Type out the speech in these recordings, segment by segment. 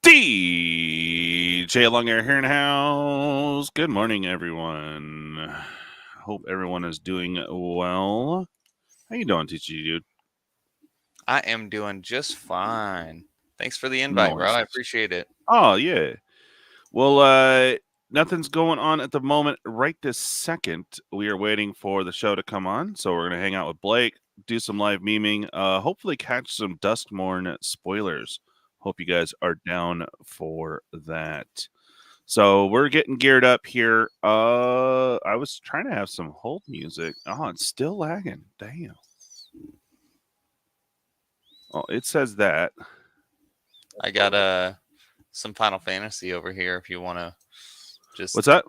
DJ Longhair here in the house. Good morning, everyone. Hope everyone is doing well. How you doing, TCGDude? I am doing just fine. Thanks for the invite, bro. Nice. I appreciate it. Oh yeah. Well, nothing's going on at the moment. Right this second, we are waiting for the show to come on. So we're gonna hang out with Blake, do some live memeing, hopefully catch some Duskmourn spoilers. Hope you guys are down for that. So we're getting geared up here. I was trying to have some hold music. Oh, it's still lagging. Damn. Oh, it says that. I got some Final Fantasy over here if you want to just What's that?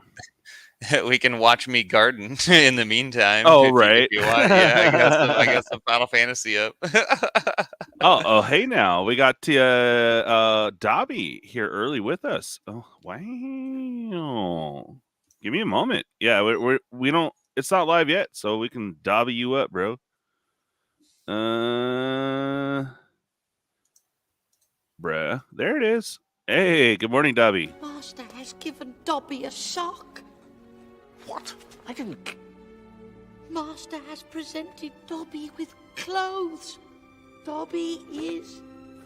we can watch me garden in the meantime Oh, if right. you want. Yeah, I got some Final Fantasy up. Oh, hey now. We got Dobby here early with us. Oh, wow. Give me a moment. Yeah, we don't it's not live yet, so we can Dobby you up, bro. Bruh. There it is. Hey, good morning, Dobby. Master has given Dobby a sock. What? I didn't... Master has presented Dobby with clothes. Dobby is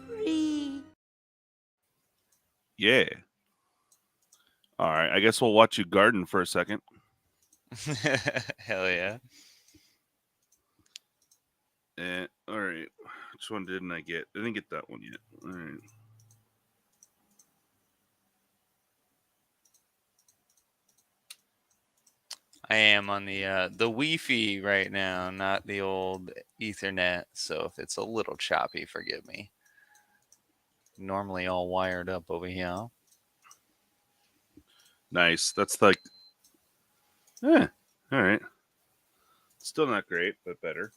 free. Yeah. All right. I guess we'll watch you garden for a second. Hell yeah. All right. Which one didn't I get? I didn't get that one yet. All right. I am on the Wi-Fi right now, not the old Ethernet. So if it's a little choppy, forgive me. Normally all wired up over here. Nice. That's like, all right. Still not great, but better.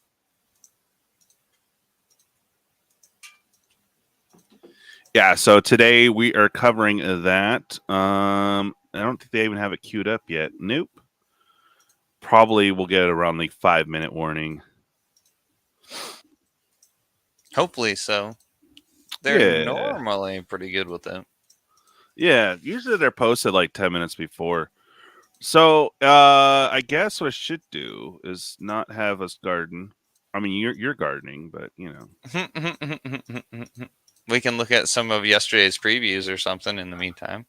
Yeah. So today we are covering that. I don't think they even have it queued up yet. Nope. Probably we'll get around the 5-minute warning. Hopefully so. They're normally pretty good with it. Yeah, usually they're posted like 10 minutes before. So I guess what I should do is not have us garden. I mean, you're gardening, but you know. We can look at some of yesterday's previews or something in the meantime.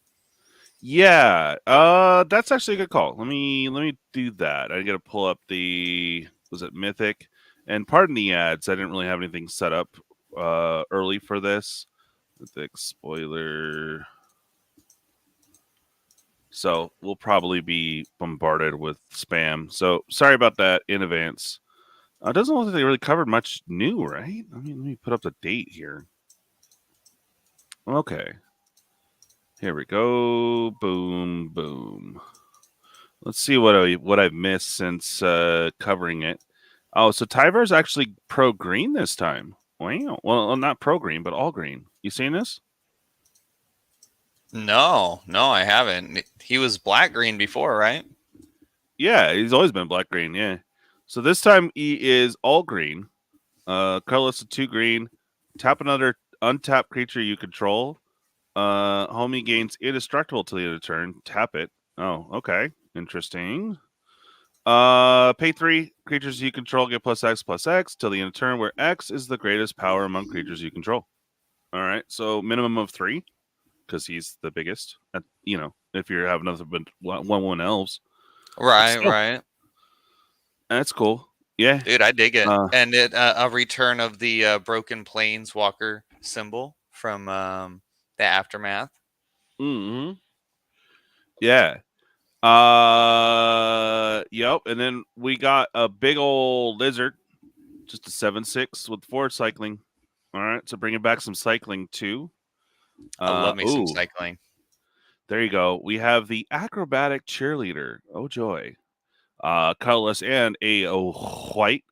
Yeah, that's actually a good call. Let me do that. I got to pull up was it Mythic? And pardon the ads, I didn't really have anything set up early for this. Mythic spoiler. So we'll probably be bombarded with spam. So sorry about that in advance. It doesn't look like they really covered much new, right? I mean, let me put up the date here. Okay. Here we go. Boom, boom. Let's see what I've missed since covering it. Oh, so Tyver's actually pro green this time. Wow. Well, not pro green, but all green. You seen this? No, I haven't. He was black green before, right? Yeah, he's always been black green. Yeah. So this time he is all green. Colorless of 2 green. Tap another untapped creature you control. Homie gains indestructible till the end of turn. Tap it. Oh, okay. Interesting. Pay 3 creatures you control get +X till the end of turn, where X is the greatest power among creatures you control. All right, so minimum of 3, because he's the biggest. You know, if you have nothing but 1/1 elves, Right. That's cool. Yeah, Dude, I dig it. And it a return of the broken planeswalker symbol from the aftermath. Mm-hmm. Yeah. Yep. And then we got a big old lizard, just a 7/6 with 4 cycling. All right, so bringing back some cycling too. I love me some cycling. There you go. We have the acrobatic cheerleader. Oh joy. Colorless and a white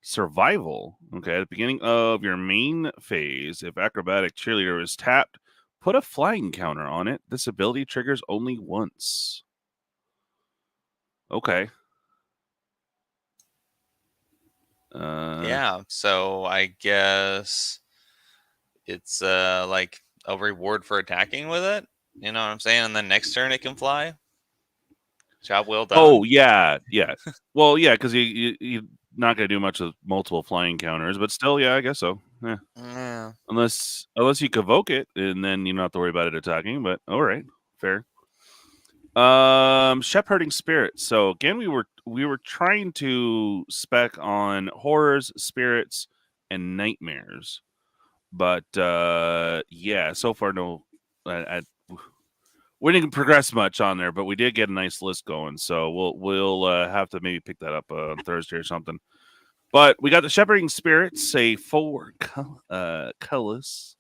survival. Okay, at the beginning of your main phase, if acrobatic cheerleader is tapped, put a flying counter on it. This ability triggers only once. Okay. Yeah, so I guess it's like a reward for attacking with it. You know what I'm saying? And then next turn it can fly. Job well done. Oh yeah. Well, yeah, because you're not gonna do much with multiple flying counters, but still, yeah, I guess so. Yeah. Yeah. Unless you convoke it, and then you don't have to worry about it attacking. But all right, fair. Shepherding Spirit. So again, we were trying to spec on horrors, spirits, and nightmares, but yeah, so far no. We didn't progress much on there, but we did get a nice list going. So we'll have to maybe pick that up on Thursday or something. But we got the Shepherding Spirits, say 4 colors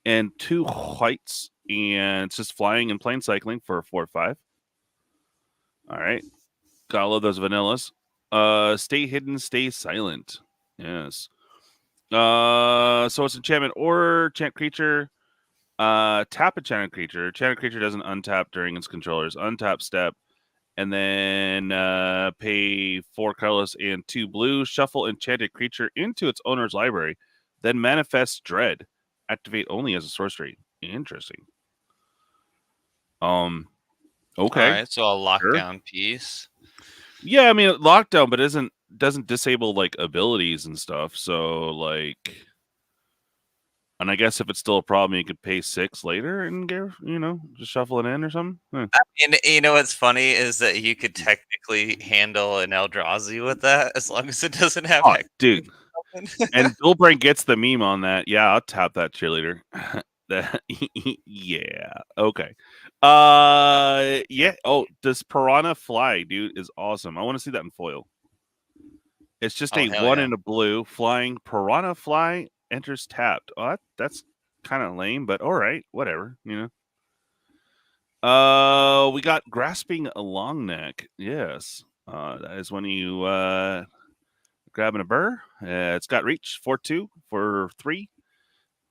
and 2 whites, and it's just flying and plain cycling for 4/5. All right, gotta love those vanillas. Stay hidden, stay silent. Yes. So it's enchantment or enchant creature. Tap enchanted creature. Enchanted creature doesn't untap during its controller's untap step. And then pay 4 colorless and 2 blue. Shuffle enchanted creature into its owner's library. Then manifest dread. Activate only as a sorcery. Interesting. Okay. All right, so a lockdown piece. Yeah, I mean lockdown, but doesn't disable like abilities and stuff. So like, and I guess if it's still a problem, you could pay 6 later and get, just shuffle it in or something. And you know what's funny is that you could technically handle an Eldrazi with that as long as it doesn't have. Oh, dude. And Billbrain gets the meme on that. Yeah, I'll tap that cheerleader. Yeah. Okay. Yeah. Oh, this Piranha Fly, dude, is awesome. I want to see that in foil. It's just a 1 in a blue flying Piranha Fly enters tapped. Oh, that's kind of lame, but all right, whatever. We got Grasping a Long Neck. Yes. That is when you grabbing a burr. It's got reach 4/2 for 3.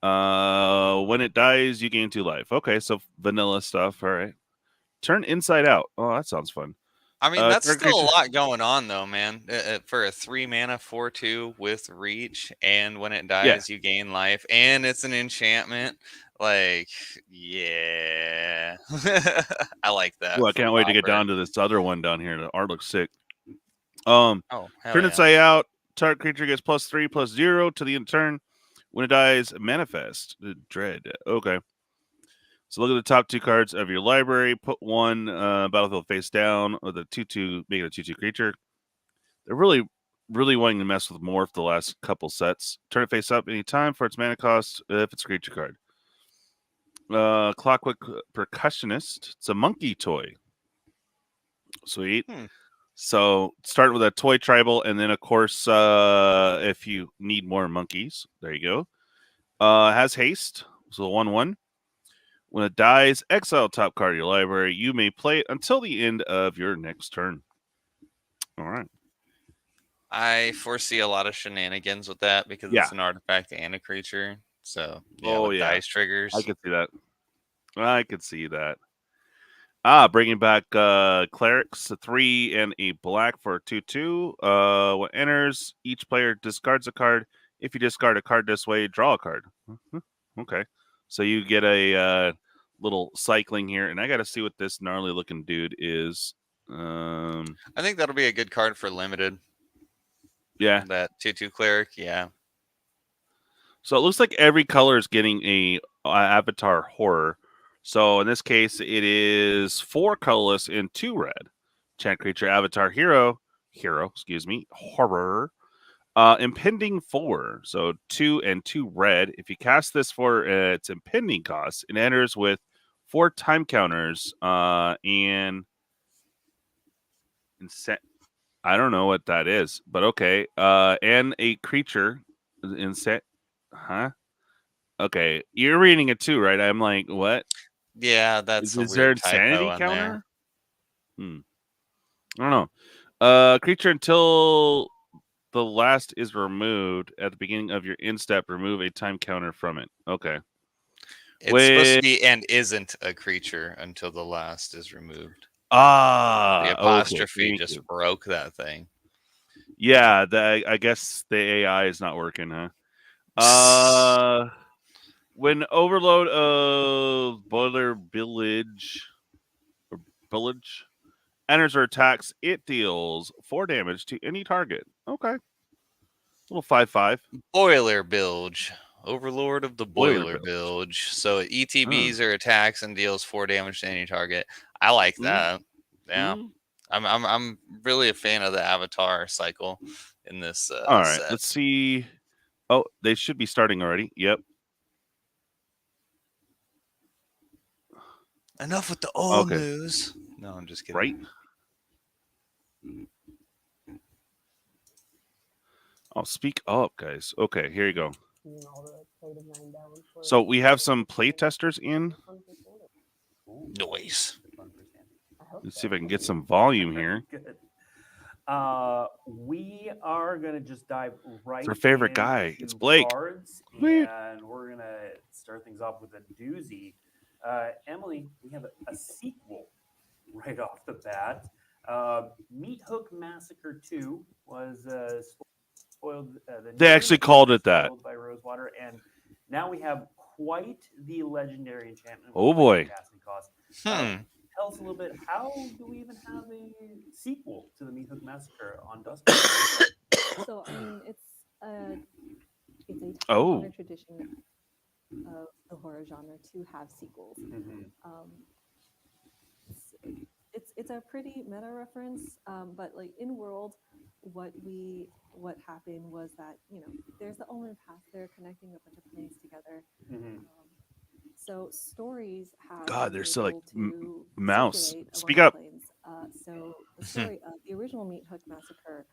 When it dies, you gain 2 life. Okay, so vanilla stuff. All right. Turn inside out. Oh, that sounds fun. I mean, that's still a lot going on, though, man. For a 3 mana 4/2 with reach, and when it dies, you gain life, and it's an enchantment. Like, yeah, I like that. Well, I can't wait to get down to this other one down here. The art looks sick. Turn inside out. Target creature gets +3/+0 to the end turn. When it dies, manifest dread. Okay. So look at the top 2 cards of your library. Put 1 battlefield face down with a 2/2, make it a 2/2 creature. They're really wanting to mess with Morph the last couple sets. Turn it face up anytime for its mana cost if it's a creature card. Clockwork Percussionist. It's a monkey toy. Sweet. So start with a toy tribal, and then of course, if you need more monkeys, there you go. Has haste, so 1/1. When it dies, exile top card of your library. You may play it until the end of your next turn. All right. I foresee a lot of shenanigans with that because it's an artifact and a creature. So dice triggers. I could see that. I could see that. Bringing back clerics, 3 and a black for 2/2. When enters, each player discards a card. If you discard a card this way, draw a card. Okay, so you get a little cycling here, and I got to see what this gnarly looking dude is. I think that'll be a good card for limited. Yeah, that 2/2 cleric. Yeah. So it looks like every color is getting a avatar horror. So in this case, it is 4 colorless and 2 red. Enchant creature avatar hero, horror. Impending 4, so 2 and 2 red. If you cast this for its impending cost, it enters with 4 time counters and I don't know what that is, but okay. And a creature Okay, you're reading it too, right? I'm like, what? Yeah, that's is there insanity counter? I don't know. Creature until the last is removed at the beginning of your end step, remove a time counter from it. Okay. It's supposed to be and isn't a creature until the last is removed. The apostrophe just broke that thing. Yeah, I guess the AI is not working, huh? When overload of Boiler Village or Village enters or attacks, it deals 4 damage to any target. Okay. Little 5/5. Boiler Bilge. Overlord of the Boiler Boiler Bilge. Bilge. So ETBs or attacks and deals 4 damage to any target. I like that. Yeah. I'm really a fan of the avatar cycle in this All right, set. let's see. Oh, they should be starting already. Yep. Enough with the old Okay. news. No, I'm just kidding. Right? Oh, speak up, guys. Okay, here you go. So we have some play testers in. Noise. Let's see if I can get some volume here. Good. We are gonna just dive right. It's our favorite guy. into It's Blake. Cards, Sweet. and we're gonna start things off with a doozy. Emily, we have a sequel right off the bat. Meat Hook Massacre 2 was spoiled. They actually called it that. Spoiled by Rosewater, and now we have quite the legendary enchantment. Oh, boy. Casting cost. Tell us a little bit. How do we even have a sequel to the Meat Hook Massacre on Duskmourn? So I mean, it's a Oh. tradition of the horror genre to have sequels. It's a pretty meta reference, but like in world, what happened was that there's the Omen Path there connecting a bunch of planes together. So stories have God, been they're so like able to mouse. circulate Speak among up. planes. So the story of the original Meat Hook Massacre.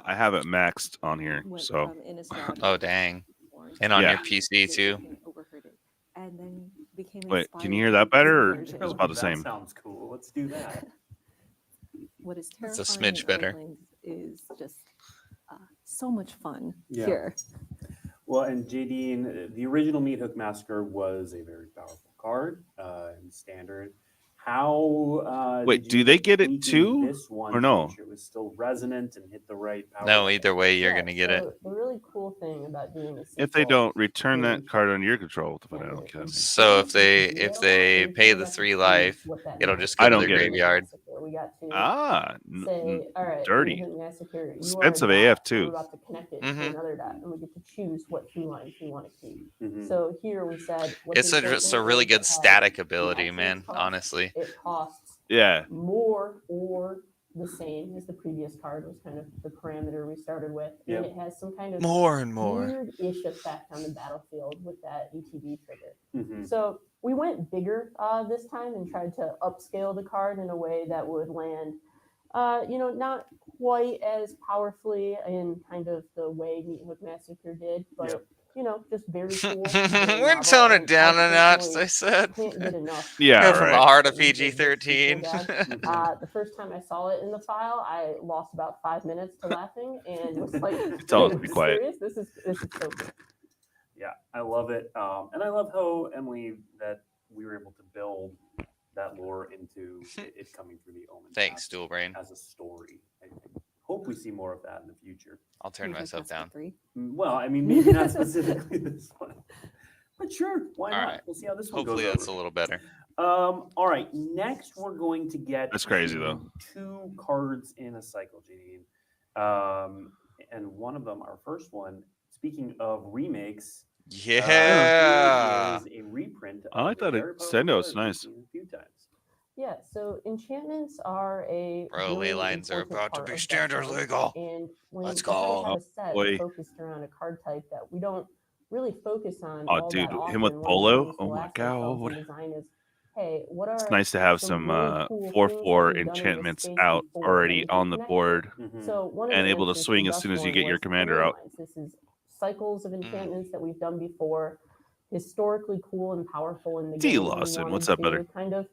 I have it maxed on here, went so from Innistrad Oh, to dang. Duskmourn, And on Yeah. your PC too. and overheard it, and then became Wait, can you inspired hear by that better, or this it's version. about the That same? sounds cool. Let's do that. What is It's a terrifying smidge in better. Earthlings is just so much fun Yeah. here. Well, and JD, the original Meat Hook Massacre was a very powerful card in standard. How Wait, did do you they end up get it tweaking too, this one or to no? make sure it was still resonant and hit the right power No, level? either way, you're gonna get it. The really cool thing about doing this, If they don't return that card under your control, if I don't get it. So if they pay the 3 life, it'll just I go to don't their get it. graveyard. We got to Ah, say, all right, dirty. Massacre, you Expensive are a AF dot, too. We're about to connect it to another dot, and we get to choose what 2 lines we want to keep. Mhm. So here we said, what's It's a important really is good it has static the ability, maximum man. cost. Honestly. It costs Yeah. more or the same as the previous card was kind of the parameter we started with. Yep. And it has some kind of More and more. weird-ish effect on the battlefield with that ETB trigger. Mhm. So we went bigger this time and tried to upscale the card in a way that would land, not quite as powerfully in kind of the way Meat Hook Massacre did, but Yep. just very cool. We're toning it down a notch, they said. Can't get enough. Yeah, Go from the right. heart of that we did this PG-13. super bad. The first time I saw it in the file, I lost about 5 minutes to laughing and was like, Tell us to "Are be you quiet." serious? This is so good." Yeah, I love it. And I love how, Emily, that we were able to build that lore into it coming through the Omen Thanks, Path Dual Brain. as a story. I hope we see more of that in the future. I'll turn Meat Hook myself Massacre down. 3. Well, I mean, maybe not specifically this one, but sure, why All not? right. We'll see how this one Hopefully goes. that's a over. little better. All right, next we're going to get That's crazy, to though. 2 cards in a cycle, Janine. And one of them, our first one, speaking of remakes, Yeah. is a reprint. I like of a that very powerful extendo, it's card we've nice. seen a few times. Yeah, so enchantments are a Bro, really ley lines are important about to part be of standard Duskmourn. legal. And when Let's we try to go. have a set boy. focused around a card type that we don't really focus on Oh, all dude, that often, him with one of the Bolo? things Oh we'll my ask ourselves God. in design is, hey, what are It's nice to have some really cool 4/4 things that we've done in this enchantments space out before that already we can on the connect board with? Mhm. So one of and the able to answers swing from as soon as you Duskmourn get your was the commander ley out. lines. This is cycles of enchantments that we've done before, historically cool and powerful in the D. game. and we Lawson, wanted what's up, to better? kind of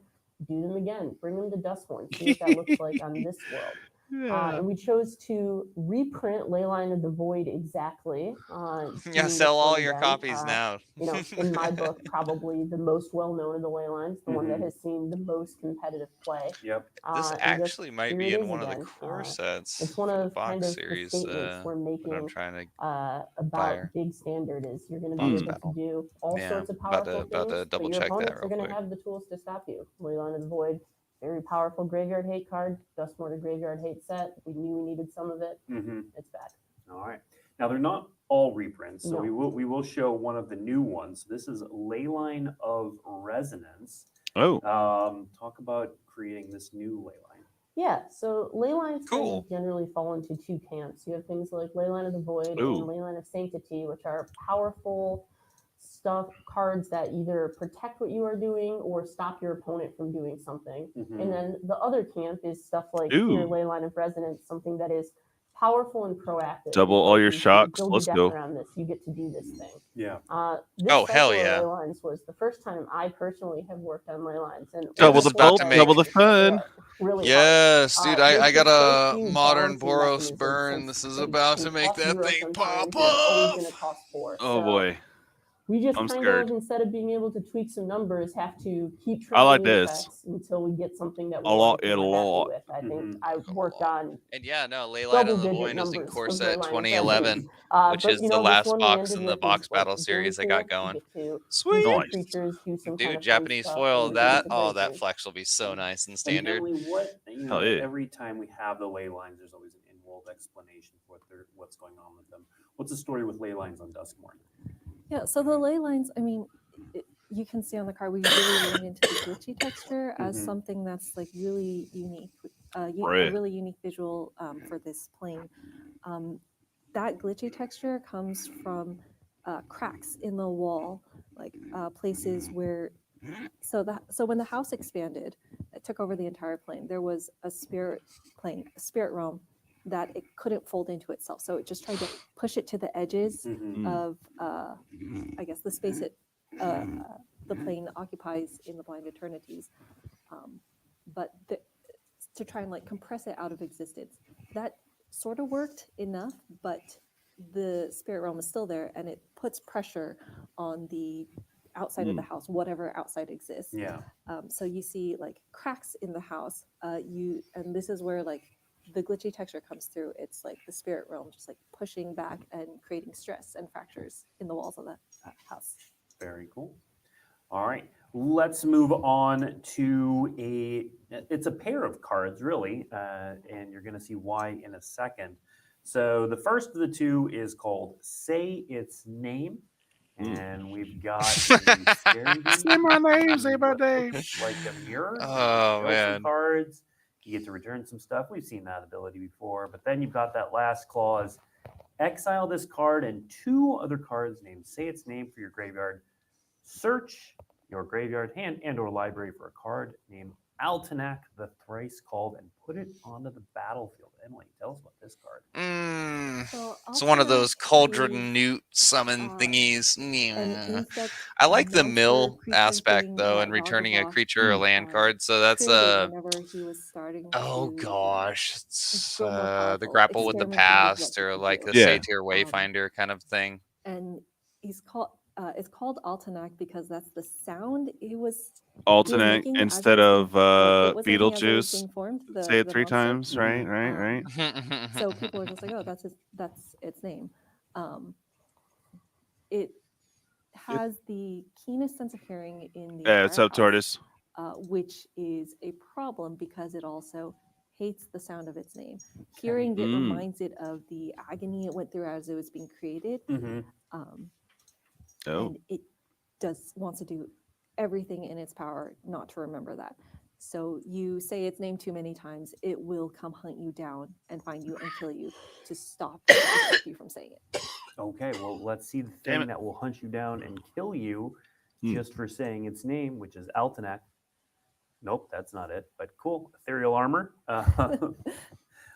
do them again, bring them to Duskmourn, see what that looks like on this world. And we chose to reprint Leyline of the Void exactly. Yeah, doing sell this all one your again. copies now. You know, in my book, probably the most well-known of the Leylines, the one that Mhm. has seen the most competitive play. Yep. This And just actually might here be it in is one of the again. core sets It's one for the of kind box of the series statements we're that I'm making trying to about fire. big standard is you're going to be Box able battle. to do all Yeah, sorts of about powerful to things, double but your check that opponents are real going to quick. have the tools to stop you. Leyline of the Void, very powerful graveyard hate card. Duskmourn graveyard hate set. We knew we needed some of it. It's back. All right. Now they're not all reprints, so No. we will show one of the new ones. This is Leyline of Resonance. Oh, Talk about creating this new Leyline. Yeah, so Leylines kind Cool. of generally fall into two camps. You have things like Leyline of the Void Ooh. and Leyline of Sanctity, which are powerful stuff cards that either protect what you are doing or stop your opponent from doing something. And then the other camp is stuff like Ooh. here, Leyline of Resonance, something that is powerful and proactive. Double It's all like your you shocks. build Let's your go. deck around this. You get to do this thing. Yeah. This Oh, hell cycle of yeah. Leylines was the first time I personally have worked on Leylines. And Double It's the about pulp, to double make- the fun. Really Yes, hard. dude, I There's got just so a few modern balancing Boros mechanisms burn. since This is they about to can make cost that 0 thing sometimes, pop and it's always off. going to cost 4. Oh So boy. we just I'm kind scared. of, instead of being able to tweak some numbers, have to keep I like trying the this. effects until we get something that we A lot, like and a we're happy lot. with. I think Mhm. I've worked on And yeah, no, Leyline of the double-digit Void is in numbers core of set Leyline of 2011, Resonance. which But is you the know, this last one we box ended in the with box is battle like very series I cool. got You going. get to Sweet. create Nice. creatures, do some kind Dude, of fun Japanese stuff, foil, and that, it's a oh, great that game. flex will be so nice in And standard. Emily, what Hell yeah. every time we have the ley lines, there's always an in-world explanation for what's going on with them. What's the story with ley lines on Duskmourn? Yeah, so the ley lines, I mean, you can see on the card, we really lean into the glitchy texture as Mhm. something that's like really unique, a Right. really unique visual for this plane. That glitchy texture comes from cracks in the wall, like places where, so when the house expanded, it took over the entire plane. There was a spirit plane, a spirit realm that it couldn't fold into itself. So it just tried to push it to the edges Mhm. of, I guess, the space the plane occupies in the Blind Eternities. But to try and like compress it out of existence. That sort of worked enough, but the spirit realm is still there and it puts pressure on the outside of the house, whatever outside exists. Yeah. So you see like cracks in the house. And this is where like the glitchy texture comes through. It's like the spirit realm just like pushing back and creating stress and fractures in the walls of the house. Very cool. All right, let's move on to it's a pair of cards, really, and you're going to see why in a second. So the first of the two is called Say Its Name, and we've got the scary Say my name, say my name. like a mirror. Oh, you man. some cards, you get to return some stuff. We've seen that ability before, but then you've got that last clause: exile this card and 2 other cards named Say Its Name for your graveyard. Search your graveyard, hand, and/or library for a card named Altenak the Thrice Called and put it onto the battlefield. Emily, tell us about this card. So It's one of those Altenak cauldron is, newt summon thingies. an Yeah. insect I like the monster mill creature aspect thing though, that and returning a Ragavoth, creature or a land card. So that's created whenever he was starting oh to gosh, it's grow more the powerful, grapple with the experimenting with what past, he or could like do. a Yeah. satyr wayfinder kind of thing. And it's called Altenak because that's the sound he was Alternate making as it instead was of it was making as it was Beetlejuice. being formed, Say it the 3 monster. times. Right, right. So people are just like, oh, that's its name. It has the keenest sense of hearing in the Yeah, it's entire up tortoise. which is a problem because it also hates the sound of its name. Hearing it reminds it of the agony it went through as it was being created. And it wants to do everything in its power not to remember that. So you say its name too many times, it will come hunt you down and find you and kill you to stop you from saying it. Okay, well, let's see the Damn thing it. that will hunt you down and kill you just for saying its name, which is Altenak. Nope, that's not it, but cool. Ethereal Armor.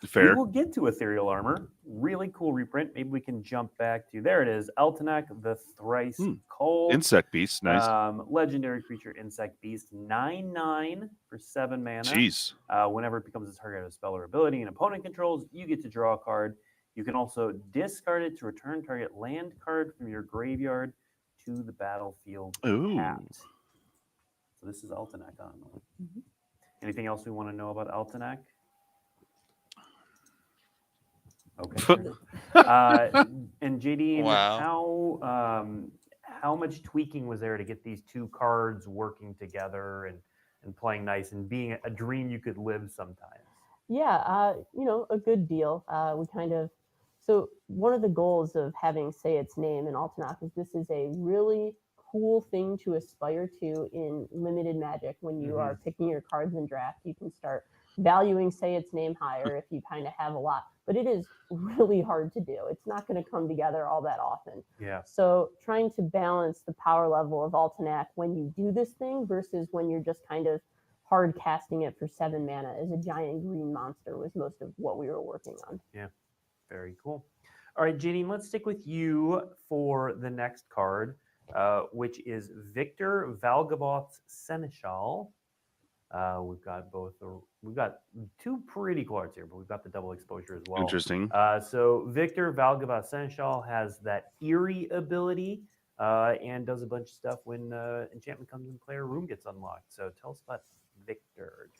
Fair. We will get to Ethereal Armor. Really cool reprint. Maybe we can jump back to, there it is, Eltanak, the Thrice Cold. Insect Beast, nice. Legendary creature, Insect Beast, 9/9 for 7 mana. Jeez. Whenever it becomes a target of a spell or ability and opponent controls, you get to draw a card. You can also discard it to return target land card from your graveyard to the battlefield tapped. So this is Eltanak. Anything else we want to know about Eltanak? Okay. And JD, how much tweaking was there to get these two cards working together and playing nice and being a dream you could live sometimes? Yeah, a good deal. So one of the goals of having Say Its Name in Altanak is this is a really cool thing to aspire to in limited Magic. When you are picking your cards in draft, you can start valuing Say Its Name higher if you kind of have a lot. But it is really hard to do. It's not going to come together all that often. Yeah. So trying to balance the power level of Altanak when you do this thing versus when you're just kind of hard casting it for 7 mana as a giant green monster was most of what we were working on. Yeah, very cool. All right, JD, let's stick with you for the next card, which is Victor Valgavoth's Seneschal. We've got two pretty cards here, but we've got the double exposure as well. Interesting. So Victor Valgavoth Seneschal has that Eerie ability and does a bunch of stuff when enchantment comes in play or room gets unlocked. So tell us about Victor.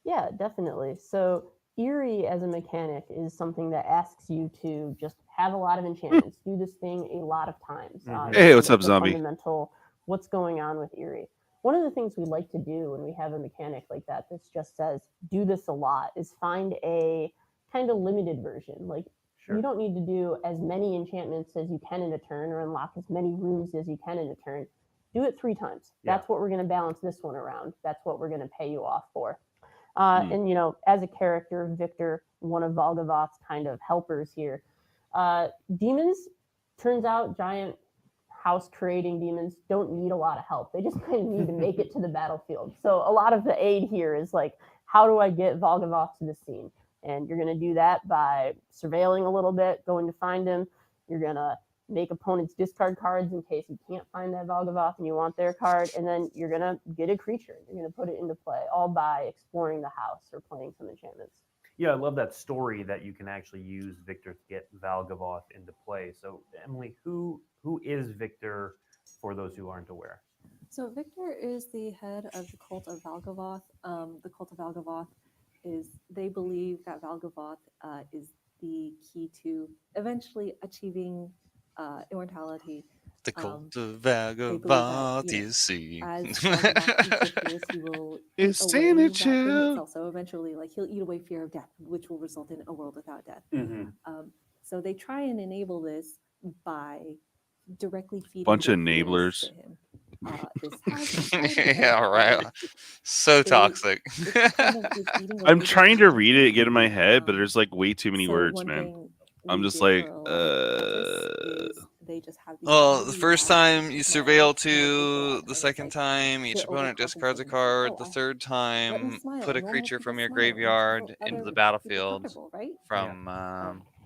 Yeah, definitely. So Eerie as a mechanic is something that asks you to just have a lot of enchantments, do this thing a lot of times. Hey, what's up, the zombie? Fundamental, what's going on with Eerie? One of the things we like to do when we have a mechanic like that just says, do this a lot, is find a kind of limited version. Like, you don't need to do as many enchantments as you can in a turn or unlock as many rooms as you can in a turn. Do it 3 times. That's what we're going to balance this one around. That's what we're going to pay you off for. And, as a character, Victor, one of Valgavoth's kind of helpers here. Demons, turns out, giant house creating demons don't need a lot of help. They just kind of need to make it to the battlefield. So a lot of the aid here is like, how do I get Valgavoth to the scene? And you're going to do that by surveilling a little bit, going to find him. You're going to make opponents discard cards in case you can't find that Valgavoth and you want their card. And then you're going to get a creature. You're going to put it into play, all by exploring the house or playing some enchantments. Yeah, I love that story that you can actually use Victor to get Valgavoth into play. So, Emily, who is Victor for those who aren't aware? So Victor is the head of the cult of Valgavoth. The cult of Valgavoth they believe that Valgavoth is the key to eventually achieving immortality. The cult of Valgavoth is seen. As Valgavoth disappears, he will It's eat away that thing Seneschal. itself. So eventually, he'll eat away fear of death, which will result in a world without death. So they try and enable this by directly feeding Bunch of the fears enablers. to him. This has Yeah, right. So toxic. I'm trying to read it, get in my head, but there's like way too many words, man. thing I'm we just did like, for a lot of this is they just have these Well, the really first long time you small surveil notes, and to, it's the like, second time each they're opponent discards a overcompensating. card, Oh, the I- third let me time smile. put a Normal creature people from your smile. graveyard Other into the people battlefield comfortable, right? from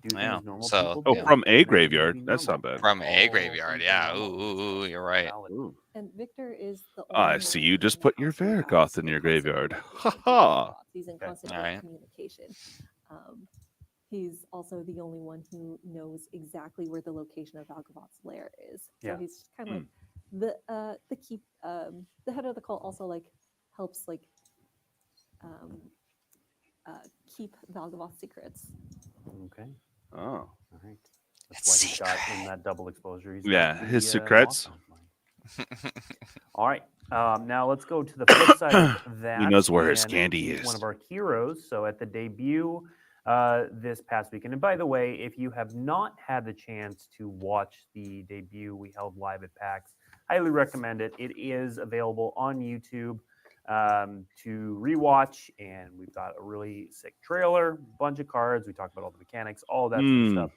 Do yeah. things normal So people oh, do. from a Maybe graveyard. be That's not normal. bad. from a Oh, graveyard, something yeah. normal. Ooh, you're right. Valid. And Victor is the I only see one you just in the put your house who has Vargoth in the your concept graveyard. of Ha communication with ha. Valgavoth. He's in Okay. constant Alright. communication. He's also the only one who knows exactly where the location of Valgavoth's lair is. So Yeah. he's kind of like the keep the head of the cult also helps keep Valgavoth's secrets. Okay. Oh. All right. That's It's why he's got in that double exposure. He's got Yeah, the, his secrets. lock on. All right. Now let's go to the flip side of that. He knows where his and candy is. One of our heroes. So at the debut this past weekend, and by the way, if you have not had the chance to watch the debut we held live at PAX, highly recommend it. It is available on YouTube to rewatch, and we've got a really sick trailer, bunch of cards. We talked about all the mechanics, all that sort of stuff.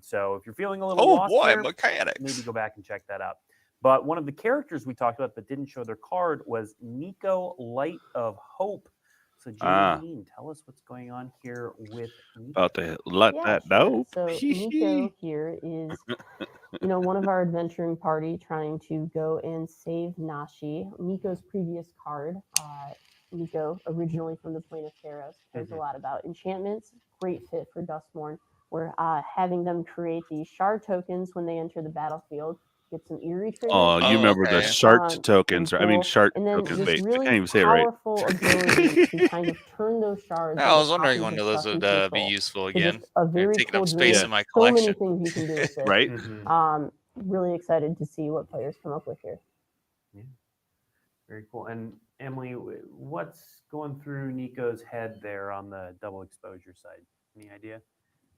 So if you're feeling a little Oh lost boy, there, mechanics. maybe go back and check that out. But one of the characters we talked about but didn't show their card was Nico Light of Hope. So, Ah. Jane, tell us what's going on here with Nico. About to let Yeah, that sure. know. So Nico here is, one of our adventuring party trying to go and save Nashi. Nico's previous card, Nico, originally from the Plane of Theros, cares a lot about enchantments. Great fit for Duskmourn. We're having them create these shard tokens when they enter the battlefield. Get some eerie triggers. Oh, you remember the okay. shart tokens? Right? I mean, Cool. shart And then tokens. this Wait, I really can't even say it right. powerful ability to kind of turn those shards. I into was wondering copies when of those stuff you would be control. useful So again. just a They're very taking cool up space dream. in my So many collection. things you can do with it. Right? Really excited to see what players come up with here. Yeah. Very cool. And Emily, what's going through Nico's head there on the double exposure side? Any idea?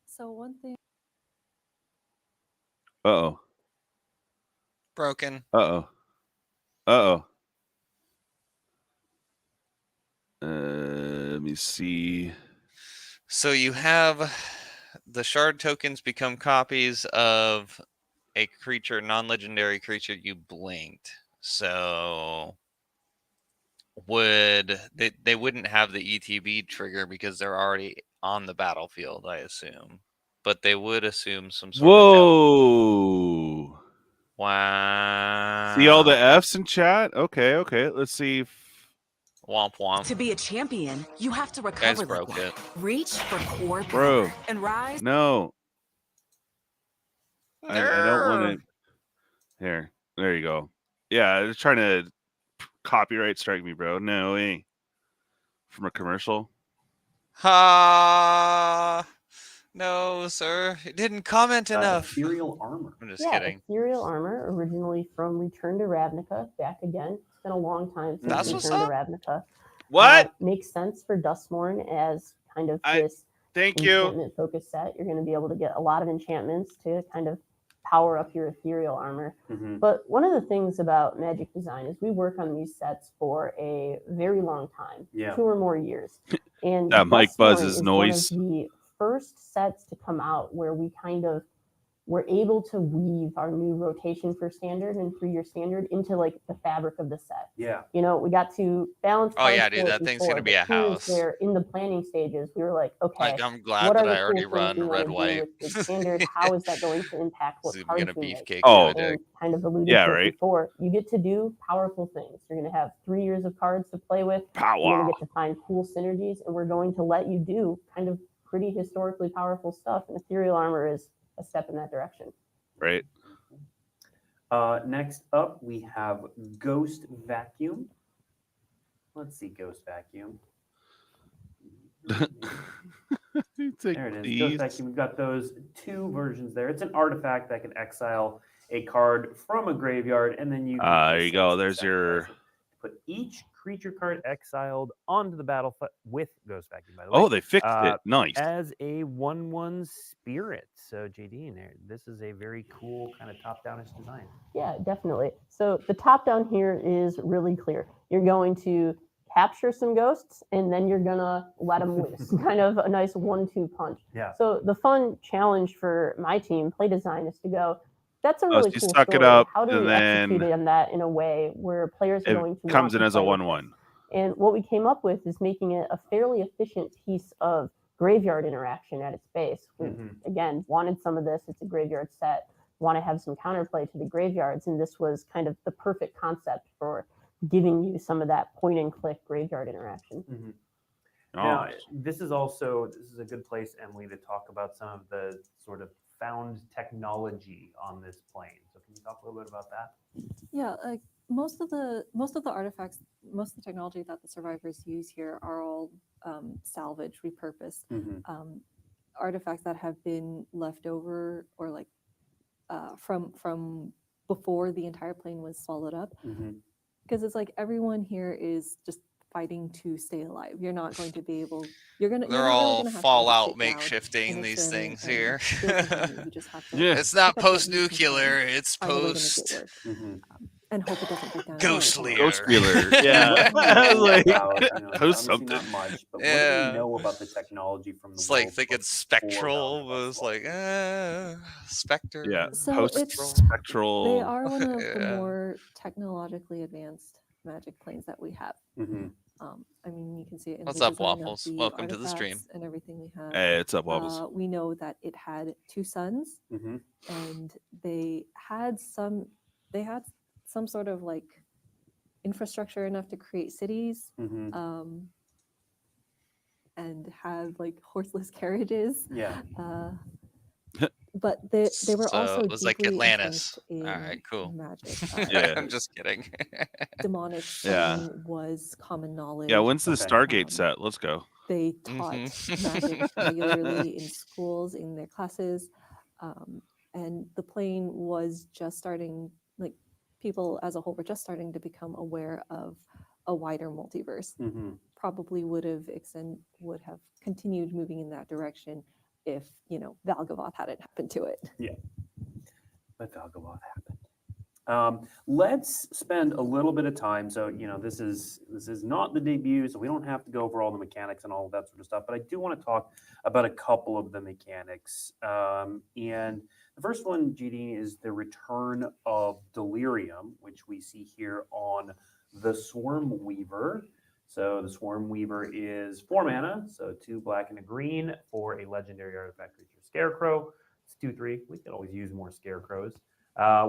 So one thing. Uh-oh. Broken. Uh-oh. Uh-oh. Let me see. So you have the shard tokens become copies of a creature, non-legendary creature you blinked. So they wouldn't have the ETB trigger because they're already on the battlefield, I assume. But they would assume some sort of Whoa. wow. See all the F's in chat? Okay. Let's see. Womp womp. To be a champion, you have to Guys recover like broke that. it. Reach for core Bro. power and rise. No. I don't want Grr. to. Here. There you go. Yeah, they're trying to copyright strike me, bro. No way. From a commercial. Ha! No, sir. It didn't comment enough. Ethereal armor. I'm just Yeah, kidding. ethereal armor, originally from Return to Ravnica. Back again. It's been a long time since That's what's Return to up. Ravnica. What? Makes sense for Duskmourn as kind of I- this Thank you. enchantment focused set. You're going to be able to get a lot of enchantments to kind of power up your ethereal armor. But one of the things about Magic Design is we work on these sets for a very long time, 2 or more years. And That Mike Duskmourn Buzz's is noise. one of the first sets to come out where we kind of were able to weave our new rotation for standard and 3-year standard into like the fabric of the set. Yeah. We got to balance. Oh, yeah, cards dude, for it that thing's before, gonna be but a here is house. where in the planning stages we were like, okay, I'm glad what that are the I already cool things we run want red to do white. with the standard? How is that going to impact what This is cards gonna we make? beefcake Oh. my deck. And kind of alluded Yeah, to it right. before, you get to do powerful things. You're going to have 3 years of cards to play with. You're going Power. to get to find cool synergies, and we're going to let you do kind of pretty historically powerful stuff. And ethereal armor is a step in that direction. Right. Next up, we have Ghost Vacuum. Let's see, Ghost Vacuum. There it is. Ghost Vacuum. We've got those 2 versions there. It's an artifact that can exile a card from a graveyard, and then you can There you go. There's your. put each creature card exiled onto the battlefield with Ghost Vacuum, by the way. Oh, they fixed it. Nice. As a 1/1 spirit. So, JD, this is a very cool kind of top-downish design. Yeah, definitely. So the top down here is really clear. You're going to capture some ghosts, and then you're gonna let them loose. Kind of a nice 1-2 punch. Yeah. So the fun challenge for my team, play design, is to go, that's a Oh, really so you cool suck it story. up, How do and we execute then on that in a way where players are it going to comes want in to as a play with 1/1. this? And what we came up with is making it a fairly efficient piece of graveyard interaction at its base. We, again, wanted some of this. It's a graveyard set. Want to have some counterplay to the graveyards, and this was kind of the perfect concept for giving you some of that point-and-click graveyard interaction. Now, this is a good place, Emily, to talk about some of the sort of found technology on this plane. So can you talk a little bit about that? Yeah, like most of the artifacts, most of the technology that the survivors use here are all salvage, repurposed artifacts that have been left over or like from before the entire plane was swallowed up. Because it's like everyone here is just fighting to stay alive. You're not going to be able. They're all Fallout makeshifting these things here. You just have to. Yeah. It's not post-nuclear. It's find a way to make post. it work. And hope it doesn't break down. Ghostly. Ghost Wheeler. Yeah. What do you know Like, about, host obviously not something. much, but what Yeah. do you know about the technology from the It's like world thinking before Spectral Bound was Plus? like, Spectre. Yeah. So Post it's- spectral. They are one of the Yeah. more technologically advanced Magic planes that we have. Mm-hmm. I mean, you can see it in What's the up, design of Waffles? the Welcome to the stream. artifacts and everything we have. Hey, it's up, Wobbles. We know that it had 2 suns, Mm-hmm. and they had some sort of like infrastructure enough to create cities, Mm-hmm. and have like horseless carriages. Yeah. But they were So also it was like deeply Atlantis. entrenched in Alright, cool. magic. Yeah. I'm just kidding. Demonic Yeah. summoning was common knowledge. Yeah, when's the Okay. Stargate set? Let's go. They taught magic regularly in schools, in their classes, and the plane was just starting. Like, people as a whole were just starting to become aware of a wider multiverse. Mm-hmm. Probably would have continued moving in that direction if Valgavoth hadn't happened to it. But Valgavoth happened. Let's spend a little bit of time. So this is not the debut, so we don't have to go over all the mechanics and all of that sort of stuff. But I do want to talk about a couple of the mechanics. And the first one, GD, is the return of Delirium, which we see here on the Swarm Weaver. So the Swarm Weaver is 4 mana, so 2 black and a green for a legendary artifact creature Scarecrow. It's 2/3. We could always use more Scarecrows.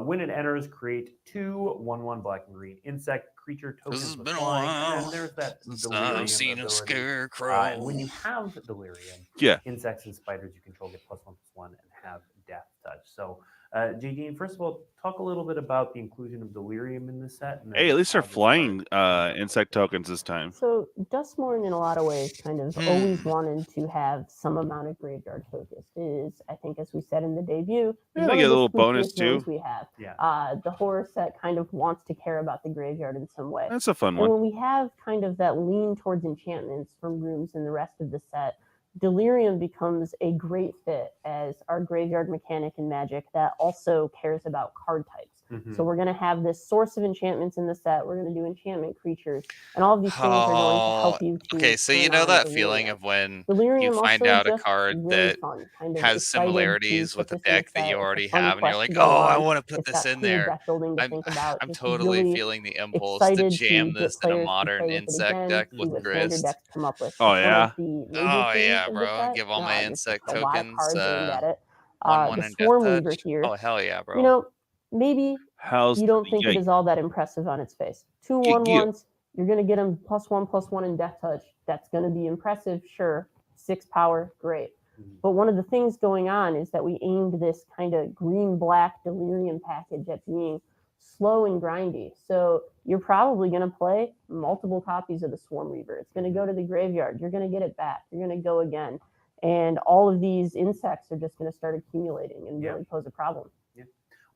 When it enters, create 2 1/1 black and green insect creature tokens. This has with been a flying, while and then there's that since Delirium I've seen a ability. scarecrow. And when you have Delirium, Yeah. insects and spiders you control get +1/+1 and have Death Touch. So, JD, first of all, talk a little bit about the inclusion of Delirium in this set. And Hey, then at least they're how this flying starts. insect tokens this time. So Duskmourn, in a lot of ways, kind of always wanted to have some amount of graveyard focus. It is, I think, as we said in the debut, Yeah, one they of get a the little bonus, spookiest ones too. we have. Yeah. The horror set kind of wants to care about the graveyard in some way. That's a fun And one. when we have kind of that lean towards enchantments from rooms in the rest of the set, Delirium becomes a great fit as our graveyard mechanic in Magic that also cares about card types. Mhm. So we're going to have this source of enchantments in the set. We're going to do enchantment creatures, and all of these things are going to help you to. Okay, so you turn know on that Delirium. feeling of when Delirium you find also out a just card really that fun, kind of has excited similarities to with put a this in the deck that set. you It's a already fun have, and you're quest like, to go oh, I on. want to put It's this got in cool there. deck building to think about. I'm Just totally really feeling the impulse to excited jam to get this in a players to modern play with it insect again, deck see with what standard Grist. decks come up with. Oh, It's yeah? one of the major Oh themes yeah, of the bro. set. Give all my There's insect a lot of tokens cards aimed at it. 1/1 The and Death Swarm Weaver Touch. here, Oh hell yeah, bro. you know, maybe How's you don't think it yeah, is all that impressive on its face. 2 Yeah, 1/1s, you're going to get them +1/+1 in Death Touch. That's going to be impressive, sure. 6 power, great. But one of the things going on is that we aimed this kind of green-black Delirium package at being slow and grindy. So you're probably going to play multiple copies of the Swarm Weaver. It's going to go to the graveyard. You're going to get it back. You're going to go again. And all of these insects are just going to start accumulating and really pose a problem. Yeah.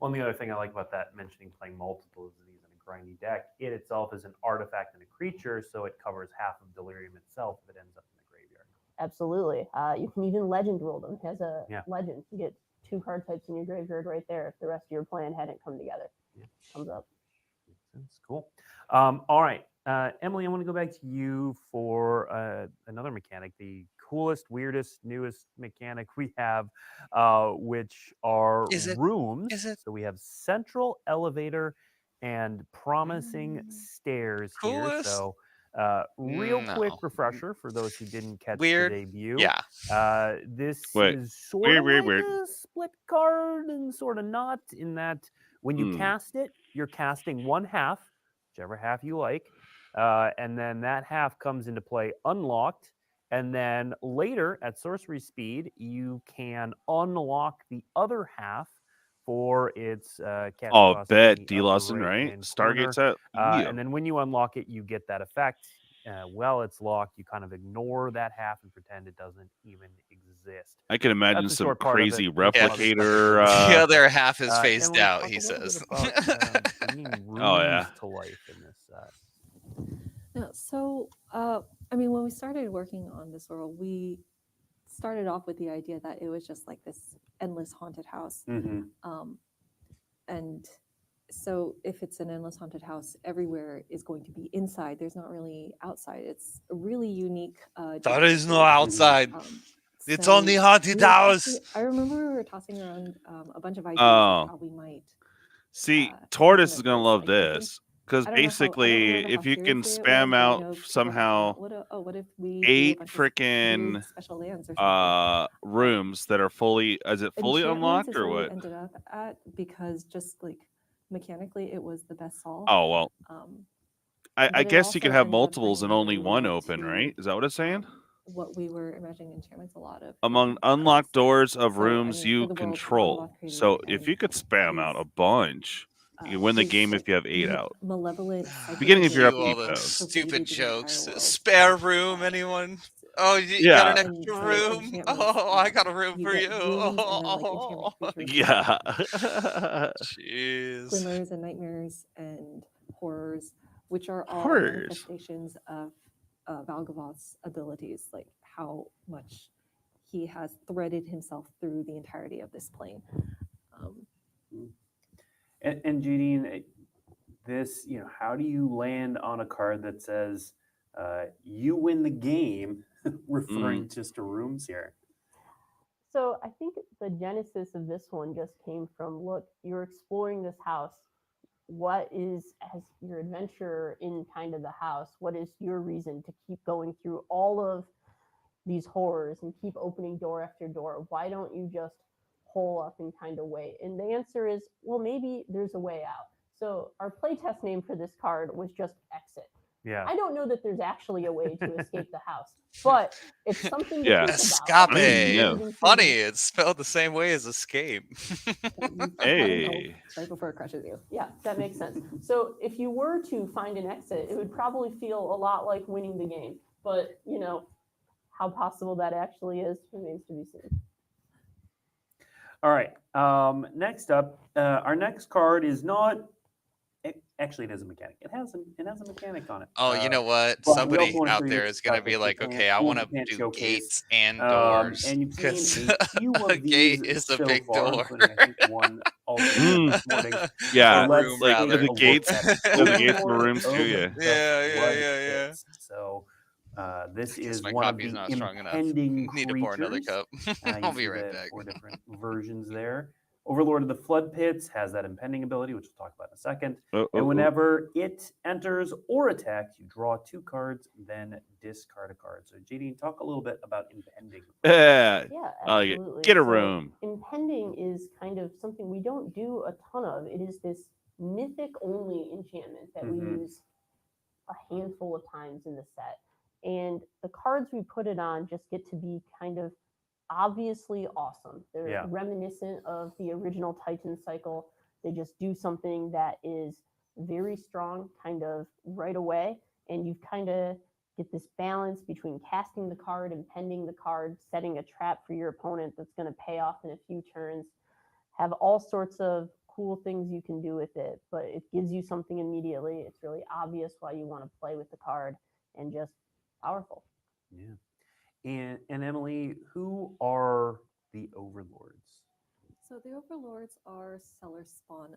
Well, and the other thing I like about that, mentioning playing multiples of these in a grindy deck, it itself is an artifact and a creature, so it covers half of Delirium itself if it ends up in the graveyard. Absolutely. You can even legend rule them as a legend. You get 2 card types in your graveyard right there if the rest of your plan hadn't come together. Comes up. That's cool. All right. Emily, I want to go back to you for another mechanic, the coolest, weirdest, newest mechanic we have, which are rooms. So we have Central Elevator and Promising Stairs here. So real quick refresher for those who didn't catch the debut. Yeah. This is sort of like a split card and sort of not, in that when you cast it, you're casting 1/2, whichever half you like, and then that half comes into play unlocked, and then later at sorcery speed, you can unlock the other half for its casting cost in the D-Lawson, upper right? right-hand Stargate corner. set. And then when you unlock it, you get that effect. While it's locked, you kind of ignore that half and pretend it doesn't even exist. I can imagine That's the some short part of crazy it. replicator. The other half is phased Emily, out, talk he a little bit says. about, bringing Oh, yeah. rooms to life in this set. Yeah, so, I mean, when we started working on this world, we started off with the idea that it was just like this endless haunted house. And so if it's an endless haunted house, everywhere is going to be inside. There's not really outside. It's a really unique. There is no outside. It's only haunted house. I remember we were tossing around a bunch of ideas Oh. of how we might. See, Tortoise is going to love this. Because I don't know how basically, if you can seriously it was, spam but, out people have thought somehow about, what if we do a 8 bunch of freaking weird special lands or something? rooms that are fully, is it fully Enchantments unlocked is or where we what? ended up at because just like mechanically it was the best solve. Oh well, Um, I but it guess you can also have ended up multiples and bringing only one more open, to, right? Is that what it's saying? what we were imagining enchantments a lot of. Among in unlocked cards. doors of So, I rooms mean, for you the world, control. Valgavoth created So it, if and you could spam out a bunch, you win the his, game if you have 8 m- out. malevolent Beginning if you're Cue up psychokinesis all deep, those though. stupid pervaded the entire jokes. world. Spare room, anyone? Oh, you got Yeah. an And extra so room? enchantments, Oh, I got a room you for get you. rooms and then like enchantment Oh, creatures Yeah. jeez. glimmers and nightmares and horrors, which are all Horrors. manifestations of Valgavoth's abilities, like how much he has threaded himself through the entirety of this plane. And Judine, this, how do you land on a card that says you win the game, referring just to rooms here? So I think the genesis of this one just came from, look, you're exploring this house. What is, as your adventurer in kind of the house, what is your reason to keep going through all of these horrors and keep opening door after door? Why don't you just hole up and kind of wait? And the answer is, well, maybe there's a way out. So our playtest name for this card was just Exit. Yeah. I don't know that there's actually a way to escape the house, but it's something to Yeah. think Escape. about. No. Funny, it's spelled the same way as escape. Hey. Right before it crushes you. Yeah, that makes sense. So if you were to find an exit, it would probably feel a lot like winning the game. But, how possible that actually is remains to be seen. All right. Next up, our next card is not. Actually, it is a mechanic. It has a mechanic on it. Oh, you know what? but we Somebody also wanna out show you there is going to the be like, Japan- okay, I cool want to Japan do showcase. gates and doors. And you've Because seen a few a of these gate is a so big far, door. including I think one also this morning. Yeah. So let's room, Like rather. take the a look gates, at the gates in the Overlord rooms of too. Yeah. the Yeah. Floodpits. So this Guess is my one of copy's the not strong enough. impending Need to pour another creatures. cup. You I'll be see right the back. 4 different versions there. Overlord of the Flood Pits has that impending ability, which we'll talk about in a second. And whenever it enters or attacks, you draw 2 cards, then discard a card. So, JD, talk a little bit about impending. Yeah. Yeah, I like it. absolutely. Get a So room. impending is kind of something we don't do a ton of. It is this mythic only enchantment that we use a handful of times in the set. And the cards we put it on just get to be kind of obviously awesome. They're reminiscent of the original Titan cycle. They just do something that is very strong kind of right away. And you kind of get this balance between casting the card, impending the card, setting a trap for your opponent that's going to pay off in a few turns. Have all sorts of cool things you can do with it, but it gives you something immediately. It's really obvious why you want to play with the card and just powerful. Yeah. And Emily, who are the Overlords? So the Overlords are Cellar Spawn.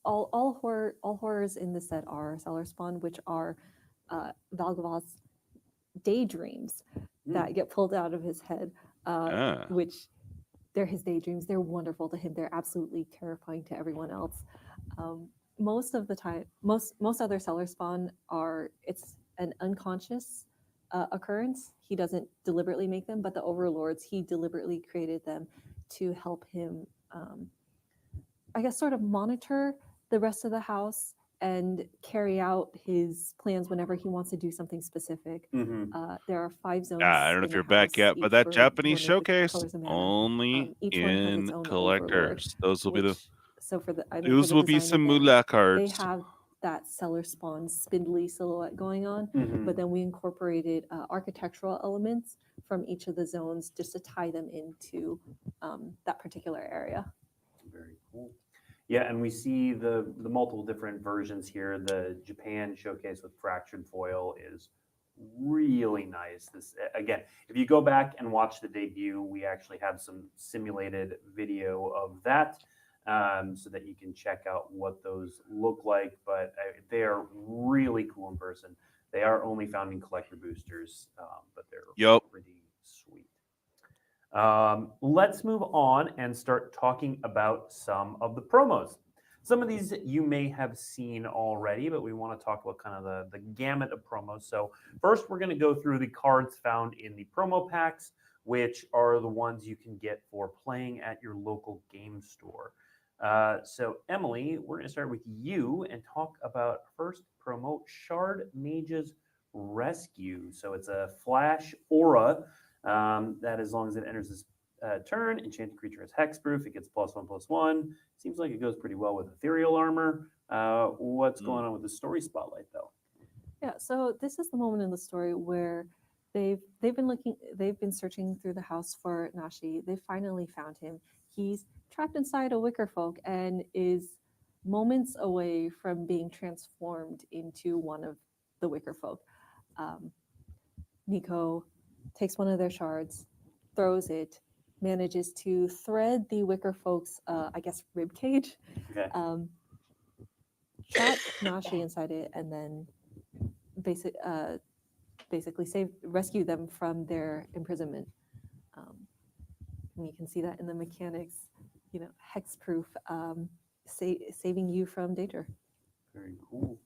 All horrors in the set are Cellar Spawn, which are Valgavoth's daydreams that get pulled out of his head, which they're his daydreams. They're wonderful to him. They're absolutely terrifying to everyone else. Most of the time, most other Cellar Spawn it's an unconscious occurrence. He doesn't deliberately make them, but the Overlords, he deliberately created them to help him, I guess, sort of monitor the rest of the house and carry out his plans whenever he wants to do something specific. There are 5 zones. I don't know if you're back yet, but that Japanese showcase only in collectors. Those will be the. So for the Those will be some moolah cards. They have that Cellar Spawn spindly silhouette going on, but then we incorporated architectural elements from each of the zones just to tie them into that particular area. Very cool. Yeah, and we see the multiple different versions here. The Japan showcase with fractured foil is really nice. This again, if you go back and watch the debut, we actually have some simulated video of that. So that you can check out what those look like, but they are really cool in person. They are only found in collector boosters, but they're pretty sweet. Let's move on and start talking about some of the promos. Some of these you may have seen already, but we want to talk about kind of the gamut of promos. So first, we're going to go through the cards found in the promo packs, which are the ones you can get for playing at your local game store. So Emily, we're going to start with you and talk about first promo, Shard Mage's Rescue. So it's a flash aura that as long as it enters this turn, enchanted creature has hexproof. It gets +1/+1. Seems like it goes pretty well with ethereal armor. What's going on with the story spotlight though? Yeah, so this is the moment in the story where they've been searching through the house for Nashi. They finally found him. He's trapped inside a wicker folk and is moments away from being transformed into one of the wicker folk. Nico takes one of their shards, throws it, manages to thread the wicker folk's, I guess, rib cage, Okay. trap Nashi inside it, and then basically rescue them from their imprisonment. And you can see that in the mechanics, hexproof, saving you from danger. Very cool.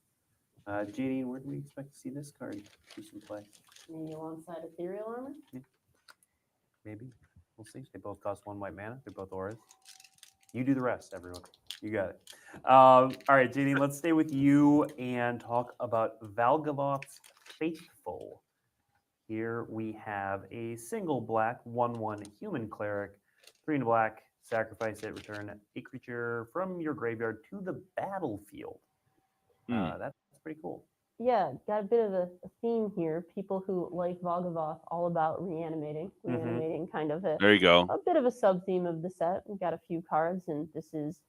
JD, where do we expect to see this card do some play? Maybe alongside ethereal armor. Maybe. We'll see. They both cost 1 white mana. They're both auras. You do the rest, everyone. You got it. All right, JD, let's stay with you and talk about Valgavoth's Faithful. Here we have a single black 1/1 human cleric, 3 and black. Sacrifice it. Return a creature from your graveyard to the battlefield. That's pretty cool. Yeah, got a bit of a theme here. People who like Valgavoth, all about reanimating. Reanimating kind of There you go. a bit of a sub-theme of the set. We've got a few cards, and this is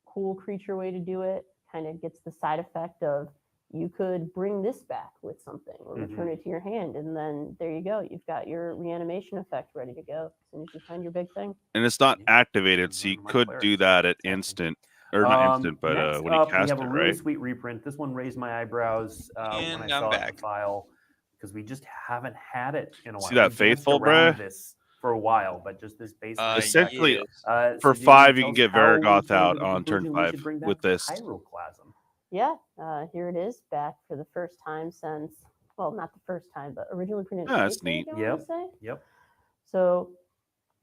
a cool creature way to do it. Kind of gets the side effect of you could bring this back with something or return it to your hand, and then there you go. You've got your reanimation effect ready to go as soon as you find your big thing. And it's not activated, so you could do that at instant. Or not instant, but next when you up, cast we have it, a really right? sweet reprint. This one raised my eyebrows when I And saw I'm it in back. the file because we just haven't had it in a while. See that We danced Faithful, around bruh? this for a while, but just this basic. Essentially, yes. for JD, 5, you tell can us get how we Vargoth came out to the on turn conclusion we should 5 bring back with this. Pyroclasm. Yeah, here it is, back for the first time since, well, not the first time, but originally printed. Yeah, that's April, neat. I wanna say. Yep. So,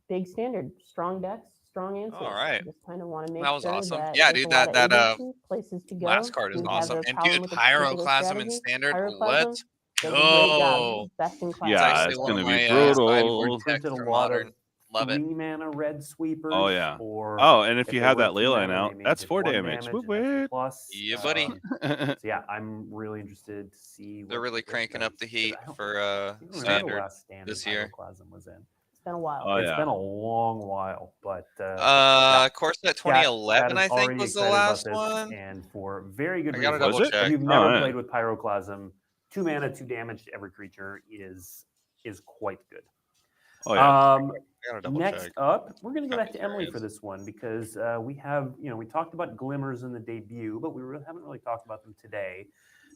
big standard, strong decks, strong answers. All right. Just kind of want to make That was sure awesome. that Yeah, there's dude, a lot that of agency, places to go. last card is You have awesome. a And problem dude, with a particular Pyroclasm in strategy, standard. Pyroclasm Let's does a great job. go. Best in class. It's Yeah, actually it's one of gonna be my sideboard brutal. decks Printed a for lot modern. of Love it. 3 mana red sweepers. Oh, yeah. Or Oh, and if if you they have were that 2 ley line mana, out, they may that's take 4 1 damage. and Whoop, that's a whoop. plus. Yeah, buddy. So yeah, I'm really interested to see. They're what really this cranking does, up the 'cause heat I don't for remember the standard last standard this year. Pyroclasm was in. It's been a while. Oh, It's yeah. been a long while, but yeah. Corset Scott 2011, is I think, already was the excited about last this, one. and for very good I gotta reason. double Was it? If check. you've Oh, never yeah. played with Pyroclasm, 2 mana, 2 damage to every creature is quite good. Oh, yeah. I gotta double Next check. up, we're going to go I'd back be to Emily curious. for this one because we have, we talked about glimmers in the debut, but we haven't really talked about them today.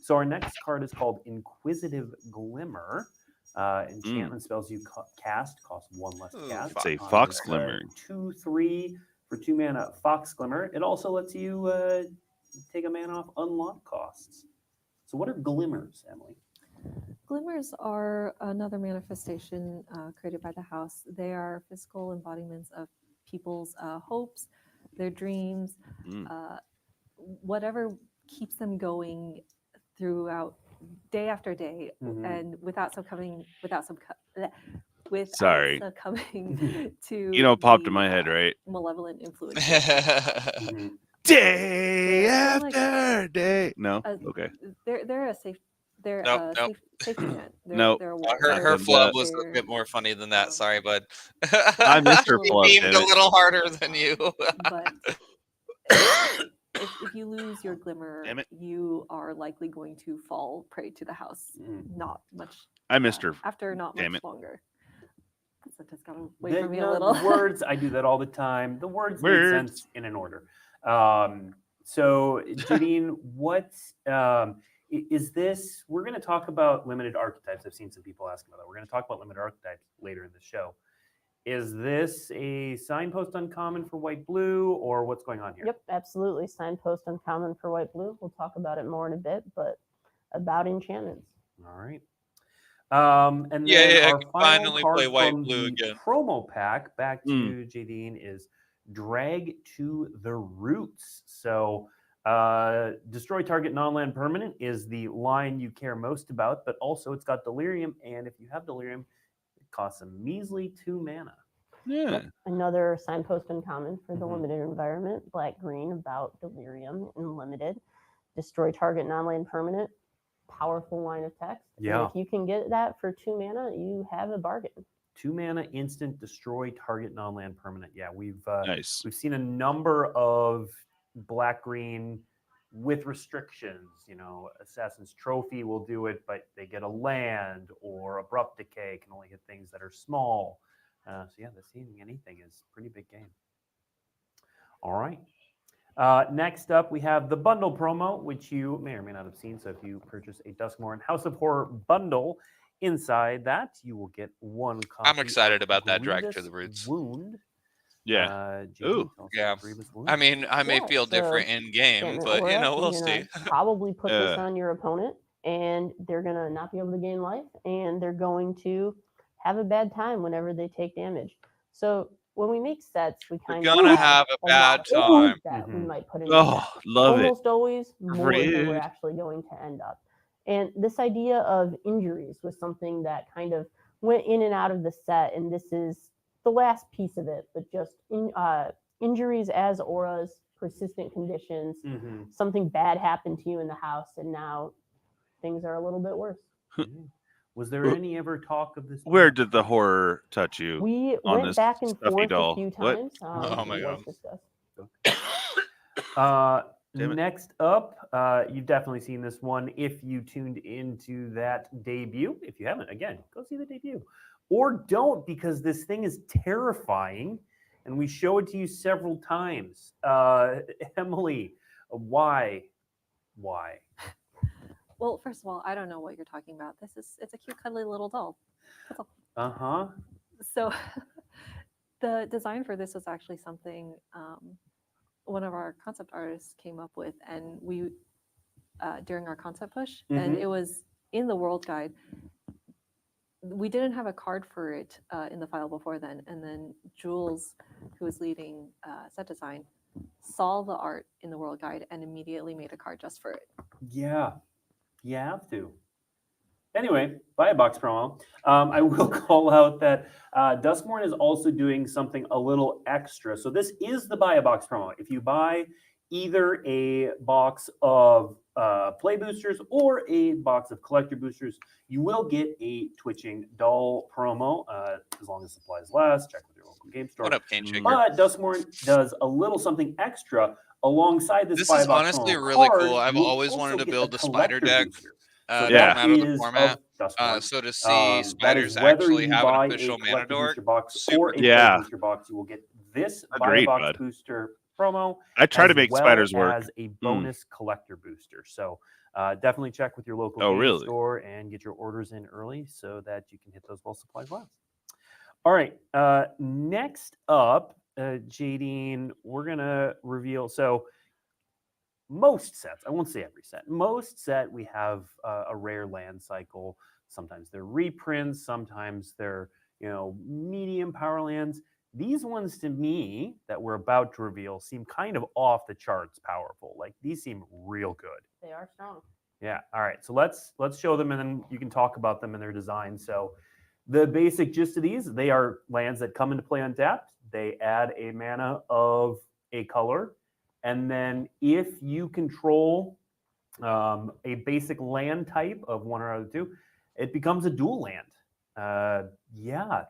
So our next card is called Inquisitive Glimmer. Enchantment spells you cast cost 1 less to Ooh, cast. It's a Fox Fox Glimmer. Glimmer. 2/3 for 2 mana Fox Glimmer. It also lets you take a mana off unlock costs. So what are glimmers, Emily? Glimmers are another manifestation created by the house. They are physical embodiments of people's hopes, their dreams, whatever keeps them going throughout day after day, and without succumbing to Popped in the, my head, right? malevolent influence. Day They're like- after day. No? Okay. They're a safe. They're Nope, a nope. safety net. Nope. They're a Her But, flub was a they're- bit more funny than that. Sorry, bud. I missed her She flub, Beamed damn a it. little harder than you. But if you lose your glimmer, Damn it. you are likely going to fall prey to the house. Not much. I missed her. After not Damn much it. longer. So just gotta wait for me a little. The words, I do that all the time. The words make Words. sense in an order. So, Janine, what is this? We're going to talk about limited archetypes. I've seen some people ask about that. We're going to talk about limited archetypes later in the show. Is this a signpost uncommon for white-blue, or what's going on here? Yep, absolutely. Signpost uncommon for white-blue. We'll talk about it more in a bit, but about enchantments. All right. And then Yeah, I our can final finally card play white from blue the again. promo pack back to Jadine is Drag to the Roots. So destroy target non-land permanent is the line you care most about, but also it's got Delirium, and if you have Delirium, it costs a measly 2 mana. Yeah. Yep. Another signpost uncommon for the limited environment, black-green, about Delirium in limited. Destroy target non-land permanent. Powerful line of text. Yeah. And if you can get that for 2 mana, you have a bargain. 2 mana instant, destroy target non-land permanent. Yeah, we've Nice. we've seen a number of black-green with restrictions. You know, Assassin's Trophy will do it, but they get a land, or Abrupt Decay can only hit things that are small. So yeah, the seeing anything is a pretty big game. All right. Next up, we have the bundle promo, which you may or may not have seen. So if you purchase a Duskmourn House of Horror bundle, inside that you will get 1 copy. I'm excited of about that Drag to Grievous the Roots. Wound. Yeah. JD, Ooh. tell us Yeah. about Grievous Wound. I mean, I may Yeah, feel so different in game, Enchantment but you Aura, know, we'll you're gonna see. probably put this Yeah. on your opponent, and they're gonna not be able to gain life, and they're going to have a bad time whenever they take damage. So when we make sets, we We're kind of gonna have a bad lot time. that we Mhm. might put in the Oh, set. love it. Almost always more than we're Rude. actually going to end up. And this idea of injuries was something that kind of went in and out of the set, and this is the last piece of it, but just injuries as auras, persistent conditions, something bad happened to you in the house, and now things are a little bit worse. Was there any ever talk of this? Where did the horror touch you? We on went this back and stuffy forth doll? a few What? times. Oh my it was God. discussed. Damn it. Next up, you've definitely seen this one if you tuned into that debut. If you haven't, again, go see the debut. Or don't, because this thing is terrifying, and we show it to you several times. Emily, why? Why? Well, first of all, I don't know what you're talking about. It's a cute, cuddly little doll. That's all. Uh-huh. So the design for this was actually something one of our concept artists came up with, and we during our concept push, and it was in the world guide. We didn't have a card for it in the file before then, and then Jules, who was leading set design, saw the art in the world guide and immediately made a card just for it. Yeah, you have to. Anyway, buy a box promo. I will call out that Duskmourn is also doing something a little extra. So this is the buy a box promo. If you buy either a box of play boosters or a box of collector boosters, you will get a twitching doll promo as long as supplies last. Check with your local game store. What up, Cane Shaker? But Duskmourn does a little something extra alongside this This buy is a box honestly promo really card, cool. I've you'll always also wanted to get build a spider collector deck booster. to that come out of the is format. Duskmourn. So to see That spiders is whether actually you have an buy official a mana collector dork, booster box super or a cool. play Yeah. booster box, you will get this buy a Agreed, box bud. booster promo. I try to as make well spiders work. as a bonus collector booster. So definitely check with your local Oh, game really? store and get your orders in early so that you can hit those while supplies last. All right. Next up, Jadine, we're gonna reveal. So most sets, I won't say every set, most set we have a rare land cycle. Sometimes they're reprints, sometimes they're medium power lands. These ones to me that we're about to reveal seem kind of off the charts powerful. Like these seem real good. They are strong. Yeah. All right. So let's show them, and then you can talk about them and their design. So the basic gist of these, they are lands that come into play untapped. They add a mana of a color. And then if you control a basic land type of one or other two, it becomes a dual land. Yeah.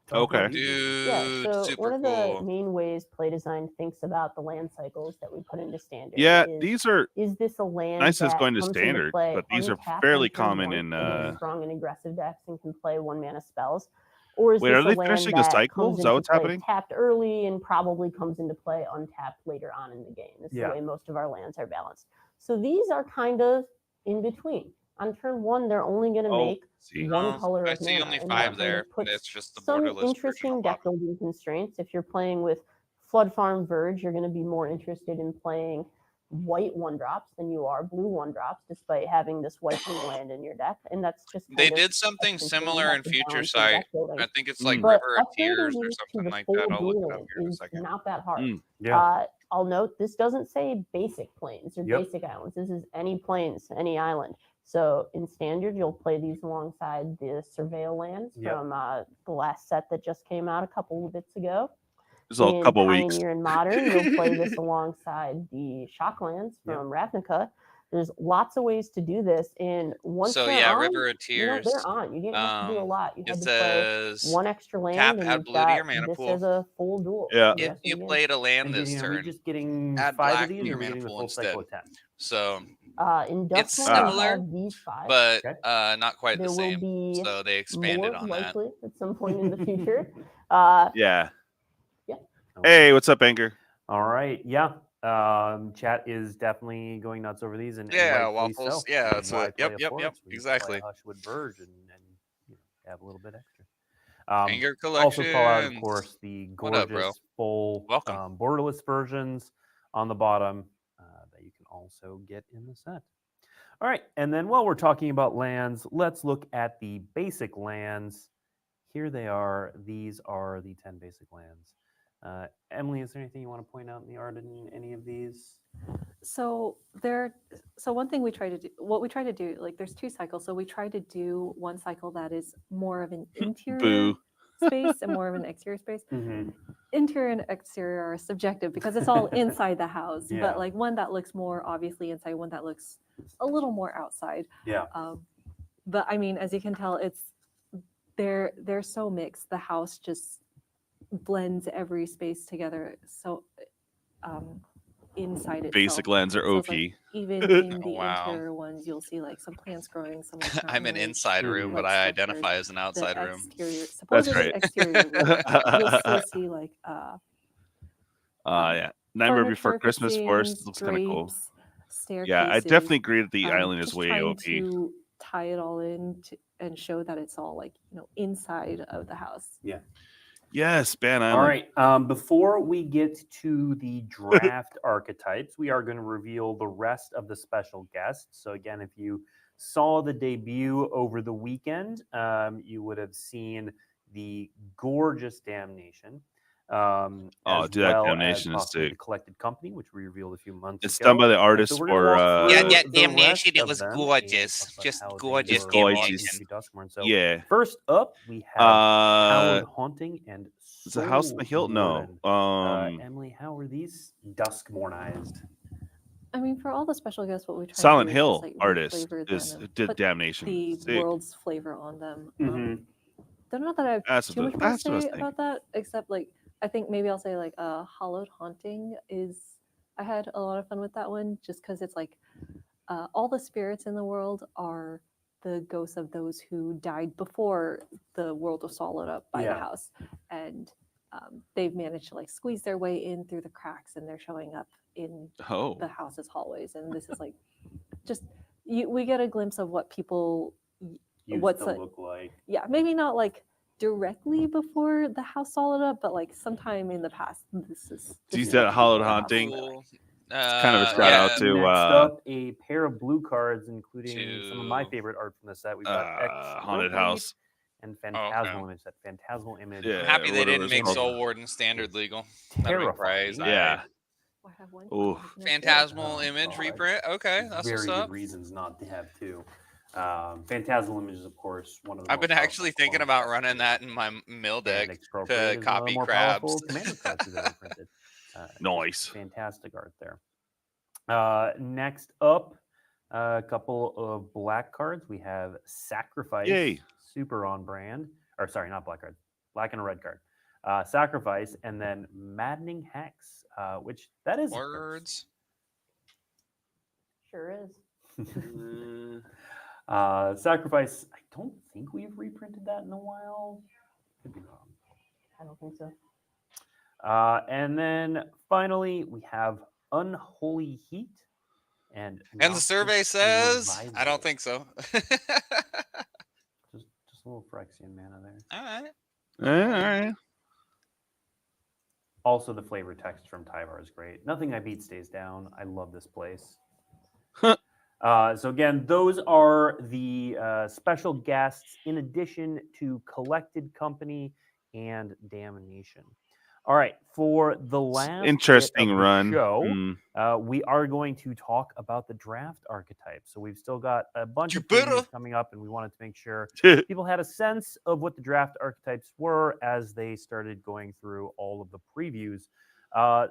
Talk about Okay. these boosters. Yeah, Dude, so super one of the cool. main ways play design thinks about the land cycles that we put into standard Yeah, is, these are is this a land nice as that going to comes into standard, play but these are untapped fairly on turn common one in. against strong and aggressive decks and can play 1 mana spells? Or is Wait, this are a they land finishing a that cycle? comes Is that into what's play happening? tapped early and probably comes into play untapped later on in the game? This is Yeah. the way most of our lands are balanced. So these are kind of in between. on turn 1, they're only going to Oh, make see. one Oh, color I of see mana. only and 5 that kind there. of puts It's just the some borderless version interesting on deck bottom. building constraints. If you're playing with Flood Farm Verge, you're going to be more interested in playing white 1-drops than you are blue 1-drops, despite having this white blue land in your deck. And that's just They kind of did something a constraint you similar have in to Future balance your Sight. deck building. I think it's like But River of upgrading Tears or these to something the like full that. I'll look blue it up land here in a is second. not that hard. Mm. Yeah. I'll note this doesn't say basic planes or Yep. basic islands. This is any planes, any island. So in standard, you'll play these alongside the Surveil lands Yep. from the last set that just came out a couple of bits ago. It's a In couple weeks. Pioneer and Modern, you'll play this alongside the Shocklands from Ravnica. There's lots of ways to do this, and once So they're yeah, on, River of you know, Tears. they're on. You didn't have to do a lot. You It had to play says one extra land, tap, and add you've blue to your got mana this pool. as a full duel. Yeah. for the If rest of you the game. played a land And this Gideon, are we turn, just getting add 5 black of to these, your or are we mana getting the pool full instead. cycle of 10? So In it's Duskmourn, we similar, have these 5. but Okay. Not quite There the will same. be So they expanded more on that. likely at some point in the future. Yeah. Okay. Hey, what's up, Anchor? All right. Yeah. Chat is definitely going nuts over these, and Yeah, rightfully waffles. so. Yeah, And that's why what. play Yep, a yep, forest when you can exactly. play a Hushwood Verge and you know, have a little bit extra. Anger Also call out, of collections. course, the What up, bro? gorgeous full Welcome. borderless versions on the bottom that you can also get in the set. All right, and then while we're talking about lands, let's look at the basic lands. Here they are. These are the 10 basic lands. Emily, is there anything you want to point out in the art in any of these? So one thing we try to do, like there's 2 cycles. So we try to do one cycle that is more of an interior Boo. space and more of an exterior space. Mm-hmm. Interior and exterior are subjective because it's all inside the house. Yeah. But like one that looks more obviously inside, one that looks a little more outside. Yeah. But I mean, as you can tell, they're so mixed. The house just blends every space together. So inside itself. Basic lands are So OP. it's like, even in the Wow. interior ones, you'll see like some plants growing, some like I'm an really, inside room, but like, I structured. identify as an The outside room. exterior, That's supposedly great. exterior room, you'll still see like Yeah. Nightmare Before furniture Christmas Forest fixings, looks kind of cool. drapes, staircases. Yeah, I definitely agree that the island is just way trying OP. to tie it all in and show that it's all like, you know, inside of the house. Yeah. Yes, Ban Island. All right. Before we get to the draft archetypes, we are going to reveal the rest of the special guests. So again, if you saw the debut over the weekend, you would have seen the gorgeous Damnation. As dude, that well Damnation as is possibly sick. the Collected Company, which we revealed a few months It's ago. done by the And artist so we're gonna for walk Yeah, through that the Damnation, rest it of was them gorgeous. and talk about Just how they gorgeous were gorgeous. brought Damnation. into Duskmourn. So Yeah. first up, we have Hallowed Haunting and Is the house in the hill? No. Warden. Emily, how are these Duskmournized? I mean, for all the special guests, what we try Silent to do Hill is just, like, artist reflavor them is and did put Damnation. the Sick. world's flavor on them. Mhm. Don't know that I have That's too what much more to that's what I was say thinking. about that, except like I think maybe I'll say like Hallowed Haunting is. I had a lot of fun with that one just because it's like all the spirits in the world are the ghosts of those who died before the world was swallowed up by the Yeah. house, and they've managed to like squeeze their way in through the cracks, and they're showing up in Oh. the house's hallways. And this is like just we get a glimpse of what people Used to like, look like. yeah, maybe not like directly before the house swallowed up, but like sometime in the past. This is You what said people Hallowed would Haunting. Cool. It's kind of a shout Yeah, out to Next up, a pair of blue cards, including some of my To- favorite art from the set. We've got Haunted Expropriate House. and Phantasmal Image. That Phantasmal Image. Yeah, I'm happy they whatever didn't it's make called. Soul Warden standard legal. That'd be Terrifying. crazy. Yeah. I have one. Ooh. Phantasmal Oh, Image God. reprint. Okay, that's Very what's good up. reasons not to have two. Phantasmal Image is, of course, one of the I've most been powerful actually thinking clone about cards. running that in my mill And deck Expropriate to is one of the copy more crabs. powerful commander cards we've ever printed. Nice. Fantastic art there. Next up, a couple of black cards. We have Sacrifice. Yay. Super on brand. Or sorry, not black card. Black and a red card. Sacrifice, and then Maddening Hex, which that is a curse. Words. Sure is. Sacrifice, I don't think we've reprinted that in a while. Could be wrong. I don't think so. And then finally, we have Unholy Heat And the Noctis survey says, I Revival. don't think so. Just a little Phyrexian mana there. All right. All right. Also, the flavor text from Tyvar is great. Nothing I beat stays down. I love this place. So again, those are the special guests in addition to Collected Company and Damnation. All right, for the last Interesting bit of the run. show, we are going to talk about the draft archetype. So we've still got a bunch You of previews better. coming up, and we wanted to make sure Mm. people had a sense of what the draft archetypes were as they started going through all of the previews.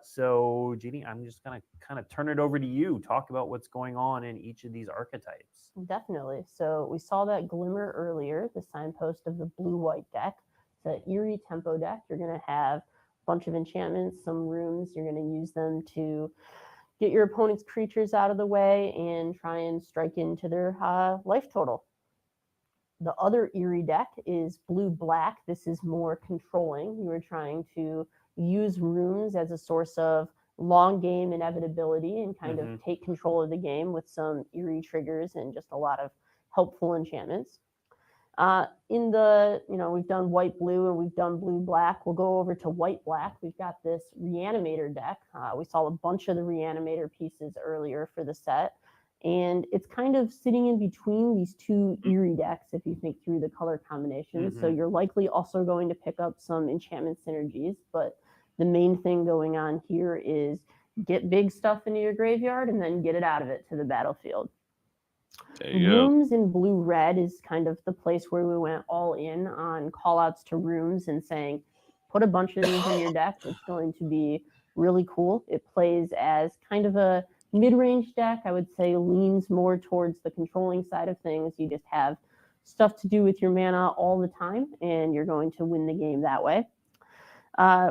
So, Jeannie, I'm just going to kind of turn it over to you. Talk about what's going on in each of these archetypes. Definitely. So we saw that glimmer earlier, the signpost of the blue-white deck. It's an eerie tempo deck. You're going to have a bunch of enchantments, some rooms. You're going to use them to get your opponent's creatures out of the way and try and strike into their life total. The other eerie deck is blue-black. This is more controlling. You are trying to use rooms as a source of long game inevitability and kind of take control of the game with some eerie triggers and just a lot of helpful enchantments. In the, we've done white blue and we've done blue black. We'll go over to white black. We've got this Reanimator deck. We saw a bunch of the Reanimator pieces earlier for the set. And it's kind of sitting in between these two eerie decks if you think through the color combinations. So you're likely also going to pick up some enchantment synergies. But the main thing going on here is get big stuff into your graveyard and then get it out of it to the battlefield. There you go. Rooms in blue-red is kind of the place where we went all in on callouts to rooms and saying, put a bunch of these in your deck. It's going to be really cool. It plays as kind of a mid-range deck. I would say leans more towards the controlling side of things. You just have stuff to do with your mana all the time, and you're going to win the game that way.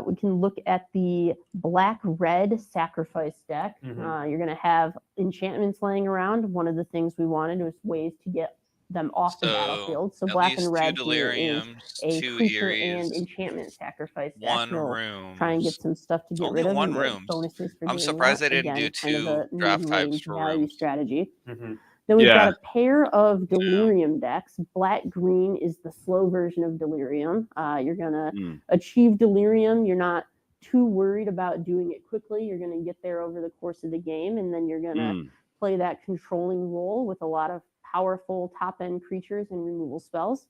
We can look at the black-red sacrifice deck. You're going to have enchantments laying around. One of the things we wanted was ways to get them off the battlefield. So black and red here is a creature and enchantment sacrifice deck. One We'll room. try and get some stuff to get Only rid of one and get room. bonuses for I'm doing surprised that. they didn't Again, do kind of two a draft types mid-range for value rooms. strategy. Then we've got Yeah. a pair of delirium decks. Black-green is the slow version of delirium. You're going to achieve delirium. You're not too worried about doing it quickly. You're going to get there over the course of the game, and then you're going to play that controlling role with a lot of powerful top-end creatures and removal spells.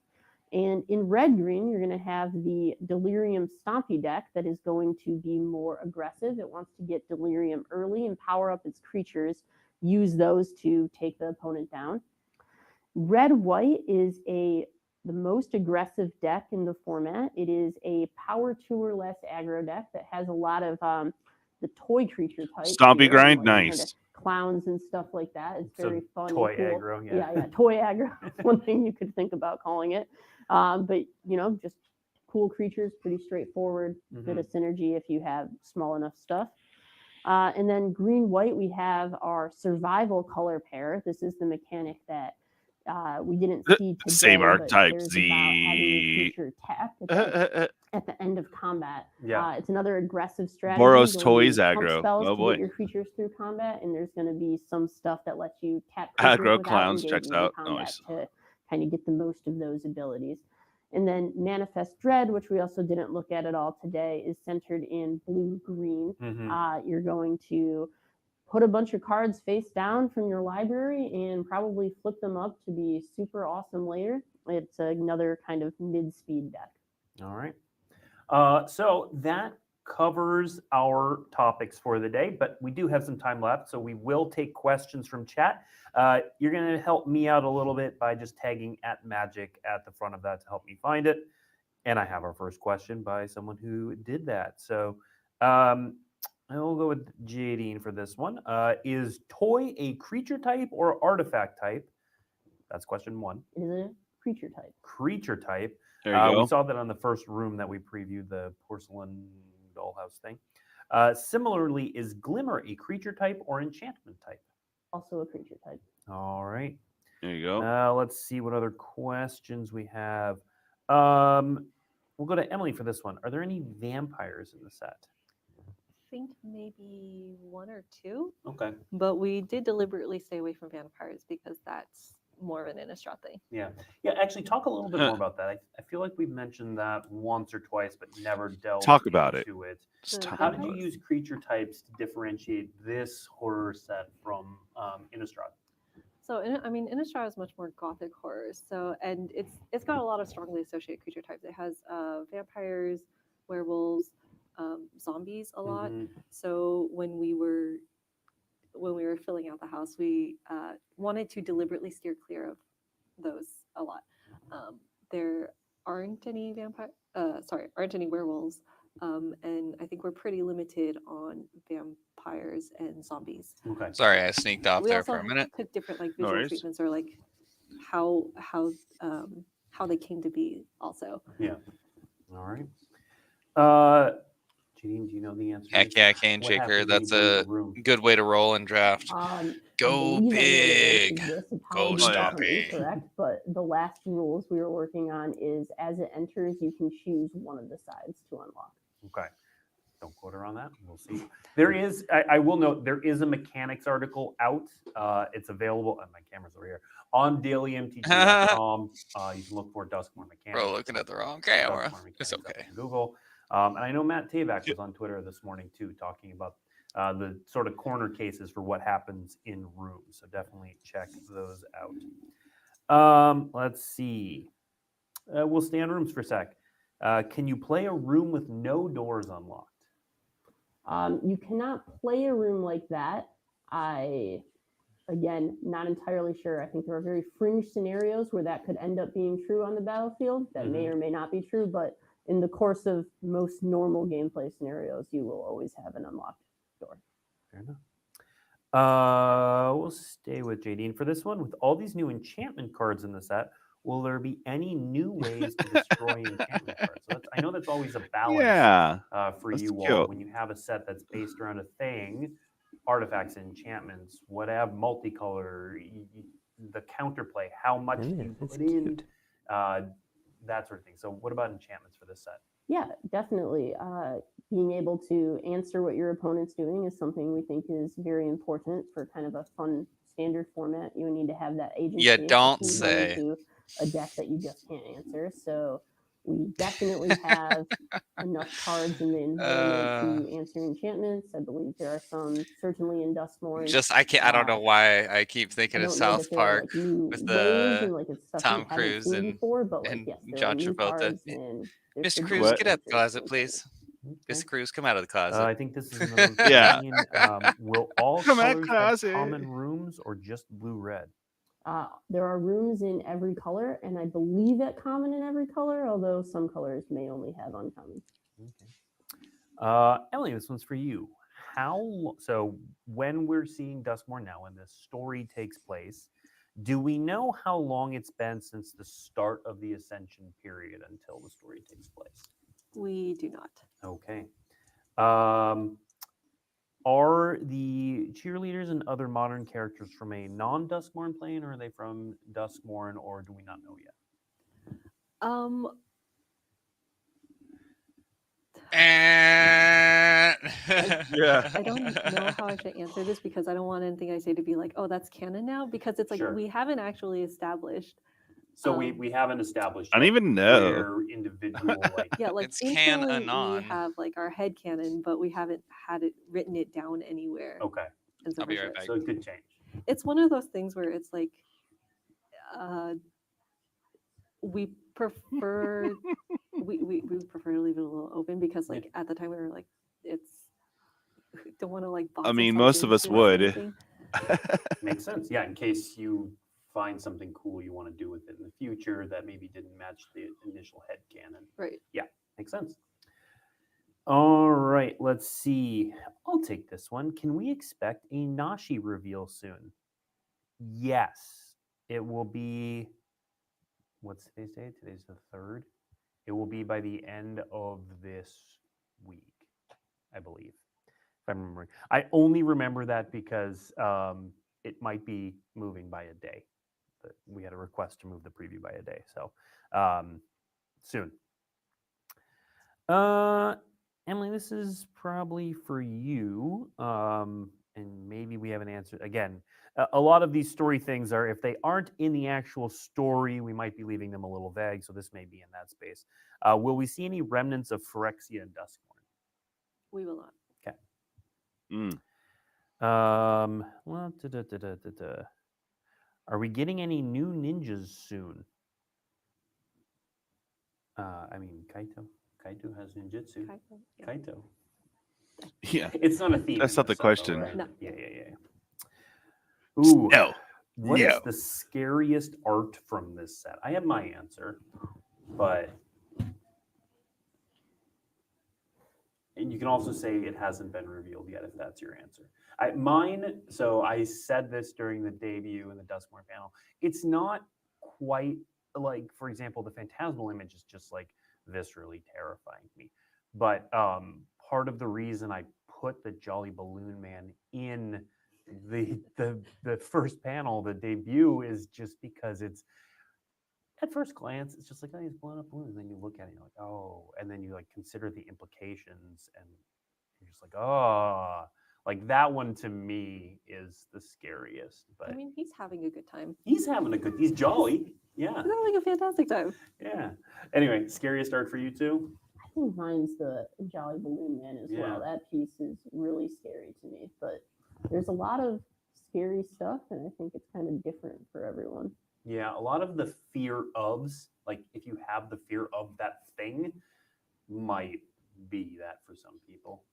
And in red-green, you're going to have the Delirium Stompy deck that is going to be more aggressive. It wants to get Delirium early and power up its creatures, use those to take the opponent down. Red-white is the most aggressive deck in the format. It is a power 2 or less aggro deck that has a lot of the toy creature type. Stompy grind, nice. Kind of clowns and stuff like that. It's very fun. Toy and cool. aggro, Yeah, toy aggro. One thing you could think about calling it. But, just cool creatures, pretty straightforward, bit of synergy if you have small enough stuff. And then green-white, we have our survival color pair. This is the mechanic that we didn't see today. Same archetype, About having your creature tapped at the end of combat. It's another aggressive strategy. Boros You'll Toys use pump aggro. spells Oh to boy. get your creatures through combat, and there's going to be some stuff that lets you tap Aggro creatures without clowns engaging checks in out. combat Nice. to kind of get the most of those abilities. And then Manifest Dread, which we also didn't look at all today, is centered in blue-green. You're going to put a bunch of cards face down from your library and probably flip them up to be super awesome later. It's another kind of mid-speed deck. All right. So that covers our topics for the day, but we do have some time left, so we will take questions from chat. You're going to help me out a little bit by just tagging @magic at the front of that to help me find it. And I have our first question by someone who did that. So I'll go with Jadine for this one. Is toy a creature type or artifact type? That's question one. It is a creature type. Creature type. There you go. We saw that on the first room that we previewed, the porcelain dollhouse thing. Similarly, is Glimmer a creature type or enchantment type? Also a creature type. All right. There you go. Let's see what other questions we have. We'll go to Emily for this one. Are there any vampires in the set? think maybe 1 or 2, Okay. but we did deliberately stay away from vampires because that's more of an Innistrad thing. Yeah. Actually, talk a little bit more about that. I feel like we've mentioned that once or twice, but never delved Talk about it. into it. Just The talk How about did you it. use creature types to differentiate this horror set from Innistrad? So, Innistrad is much more gothic horror. So, and it's got a lot of strongly associated creature types. It has vampires, werewolves, zombies a lot. Mhm. So when we were filling out the house, we wanted to deliberately steer clear of those a lot. There aren't any aren't any werewolves, and I think we're pretty limited on vampires and zombies. Okay. Sorry, I sneaked off We there also for a minute. took different like No visual worries. treatments or like how they came to be also. Yeah. All right. Janine, do you know the answer? to Heck this? yeah, Cane What Shaker. happens when That's you bring a room? good way to roll and draft. I Go believe I know the answer big. to this. Go Apologies if I'm stomping. incorrect, but the last rules we were working on is as it enters, you can choose one of the sides to unlock. Okay. Don't quote her on that. We'll see. There is, I will note, there is a mechanics article out. It's available, and my camera's over here, on dailymtg.com. You can look for Duskmourn mechanics. Bro, looking at the wrong camera. Duskmourn It's mechanics up okay. on Google. And I know Matt Tavak was on Twitter this morning too, talking about the sort of corner cases for what happens in rooms. So definitely check those out. Let's see. We'll stay on rooms for a sec. Can you play a room with no doors unlocked? You cannot play a room like that. Again, not entirely sure. I think there are very fringe scenarios where that could end up being true on the battlefield. That may or may not be true, but in the course of most normal gameplay scenarios, you will always have an unlocked door. Fair enough. We'll stay with JD. For this one, with all these new enchantment cards in the set, will there be any new ways to destroy enchantment cards? So I know that's always a balance Yeah. for That's you all cute. when you have a set that's based around a thing, artifacts, enchantments, whatever, multicolor, the counterplay, how much you put in, that sort of thing. So what about enchantments for this set? Yeah, definitely. Being able to answer what your opponent's doing is something we think is very important for kind of a fun standard format. You need to have that agency. You don't if you say. run into a deck that you just can't answer. So we definitely have enough cards in the environment to answer enchantments. I believe there are some certainly in Duskmourn. I don't know why I keep thinking of South Park with the like it's stuff Tom you haven't Cruise seen and before, but like and yes, there John are new Travolta. cards and there's Mr. the Cruz, What? get out the closet, answers please. Okay. Mr. Cruz, come out of the closet. I think this is another one for Yeah. Janine. Will all Come out colors have closet. common rooms or just blue-red? There are rooms in every color, and I believe that common in every color, although some colors may only have uncommon. Okay. Emily, this one's for you. So when we're seeing Duskmourn now, when the story takes place, do we know how long it's been since the start of the Ascension period until the story takes place? We do not. Okay. Are the cheerleaders and other modern characters from a non-Duskmourn plane, or are they from Duskmourn, or do we not know yet? Yeah. I don't know how I should answer this because I don't want anything I say to be like, oh, that's canon now, because it's like Sure. we haven't actually established. So we haven't established. I don't yet even know. where individual Yeah, like It's internally we canon. have like our head canon, but we haven't had it written it down anywhere. Okay. And so I'll be forth. right back. So it could change. It's one of those things where it's like we prefer we prefer to leave it a little open because like at the time we were like don't want to like box I mean, ourselves most of us into would. anything. Makes sense. Yeah, in case you find something cool you want to do with it in the future that maybe didn't match the initial head canon. Right. Yeah, makes sense. All right, let's see. I'll take this one. Can we expect a Nashi reveal soon? Yes. It will be, what's today's date? Today's the 3rd. It will be by the end of this week, I believe. If I'm remembering. I only remember that because it might be moving by a day. We had a request to move the preview by a day. So soon. Emily, this is probably for you. And maybe we have an answer. Again, a lot of these story things are, if they aren't in the actual story, we might be leaving them a little vague. So this may be in that space. Will we see any remnants of Phyrexia and Duskmourn? We will not. Okay. Mm. Well, are we getting any new ninjas soon? I mean, Kaito. Kaito has ninjutsu. Kaito, yeah. Kaito. Yeah. It's not a theme. That's in not this the set, though, question. right? No. Yeah. Ooh. No. What is No. the scariest art from this set? I have my answer, but and you can also say it hasn't been revealed yet if that's your answer. Mine, so I said this during the debut in the Duskmourn panel. It's not quite like, for example, the phantasmal image is just like viscerally terrifying to me. But part of the reason I put the Jolly Balloon Man in the first panel, the debut, is just because it's, at first glance, it's just like, oh, he's blowing up balloons. And then you look at it, and you're like, oh, and then you like consider the implications, and you're just like, oh, like that one to me is the scariest. But I mean, he's having a good time. he's jolly. Yeah. He's having a fantastic time. Yeah. Anyway, scariest art for you too? I think mine's the Jolly Balloon Man as Yeah. well. That piece is really scary to me. But there's a lot of scary stuff, and I think it's kind of different for everyone. Yeah, a lot of the fear ofs, like if you have the fear of that thing, might be that for some people.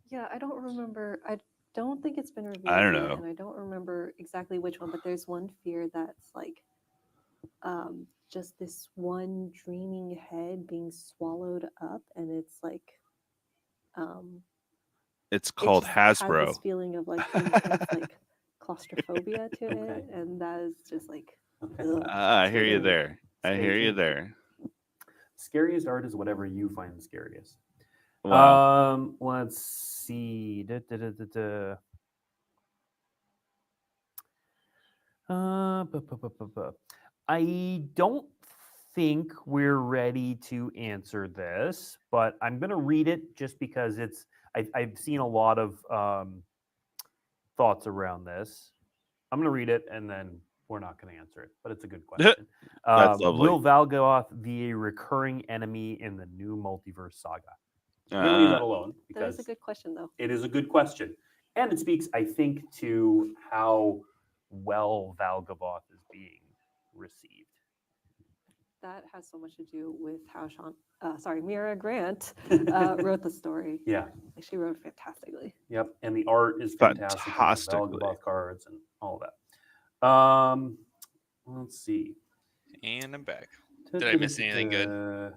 Yeah, I don't remember. I don't think it's been revealed. I don't yet, know. and I don't remember exactly which one, but there's one fear that's like just this one dreaming head being swallowed up, and it's like It's it called just has Hasbro. this feeling of like intense like claustrophobia to Okay. it, and that is just like Okay. ugh. I hear you Scary. there. I hear you Scary. there. Scariest art is whatever you find the scariest. Wow. Let's see. I don't think we're ready to answer this, but I'm going to read it just because I've seen a lot of thoughts around this. I'm going to read it, and then we're not going to answer it, but it's a good question. That's lovely. Will Valgoth be a recurring enemy in the new multiverse saga? I'm going to leave that alone That because is a good question, though. it is a good question. And it speaks, I think, to how well Valgoth is being received. That has so much to do with how Mira Grant wrote the story. Yeah. Like, she wrote fantastically. Yep. And the art is fantastic. And the Fantastically. Valgoth cards and all of that. Let's see. And I'm back. Did I miss anything good?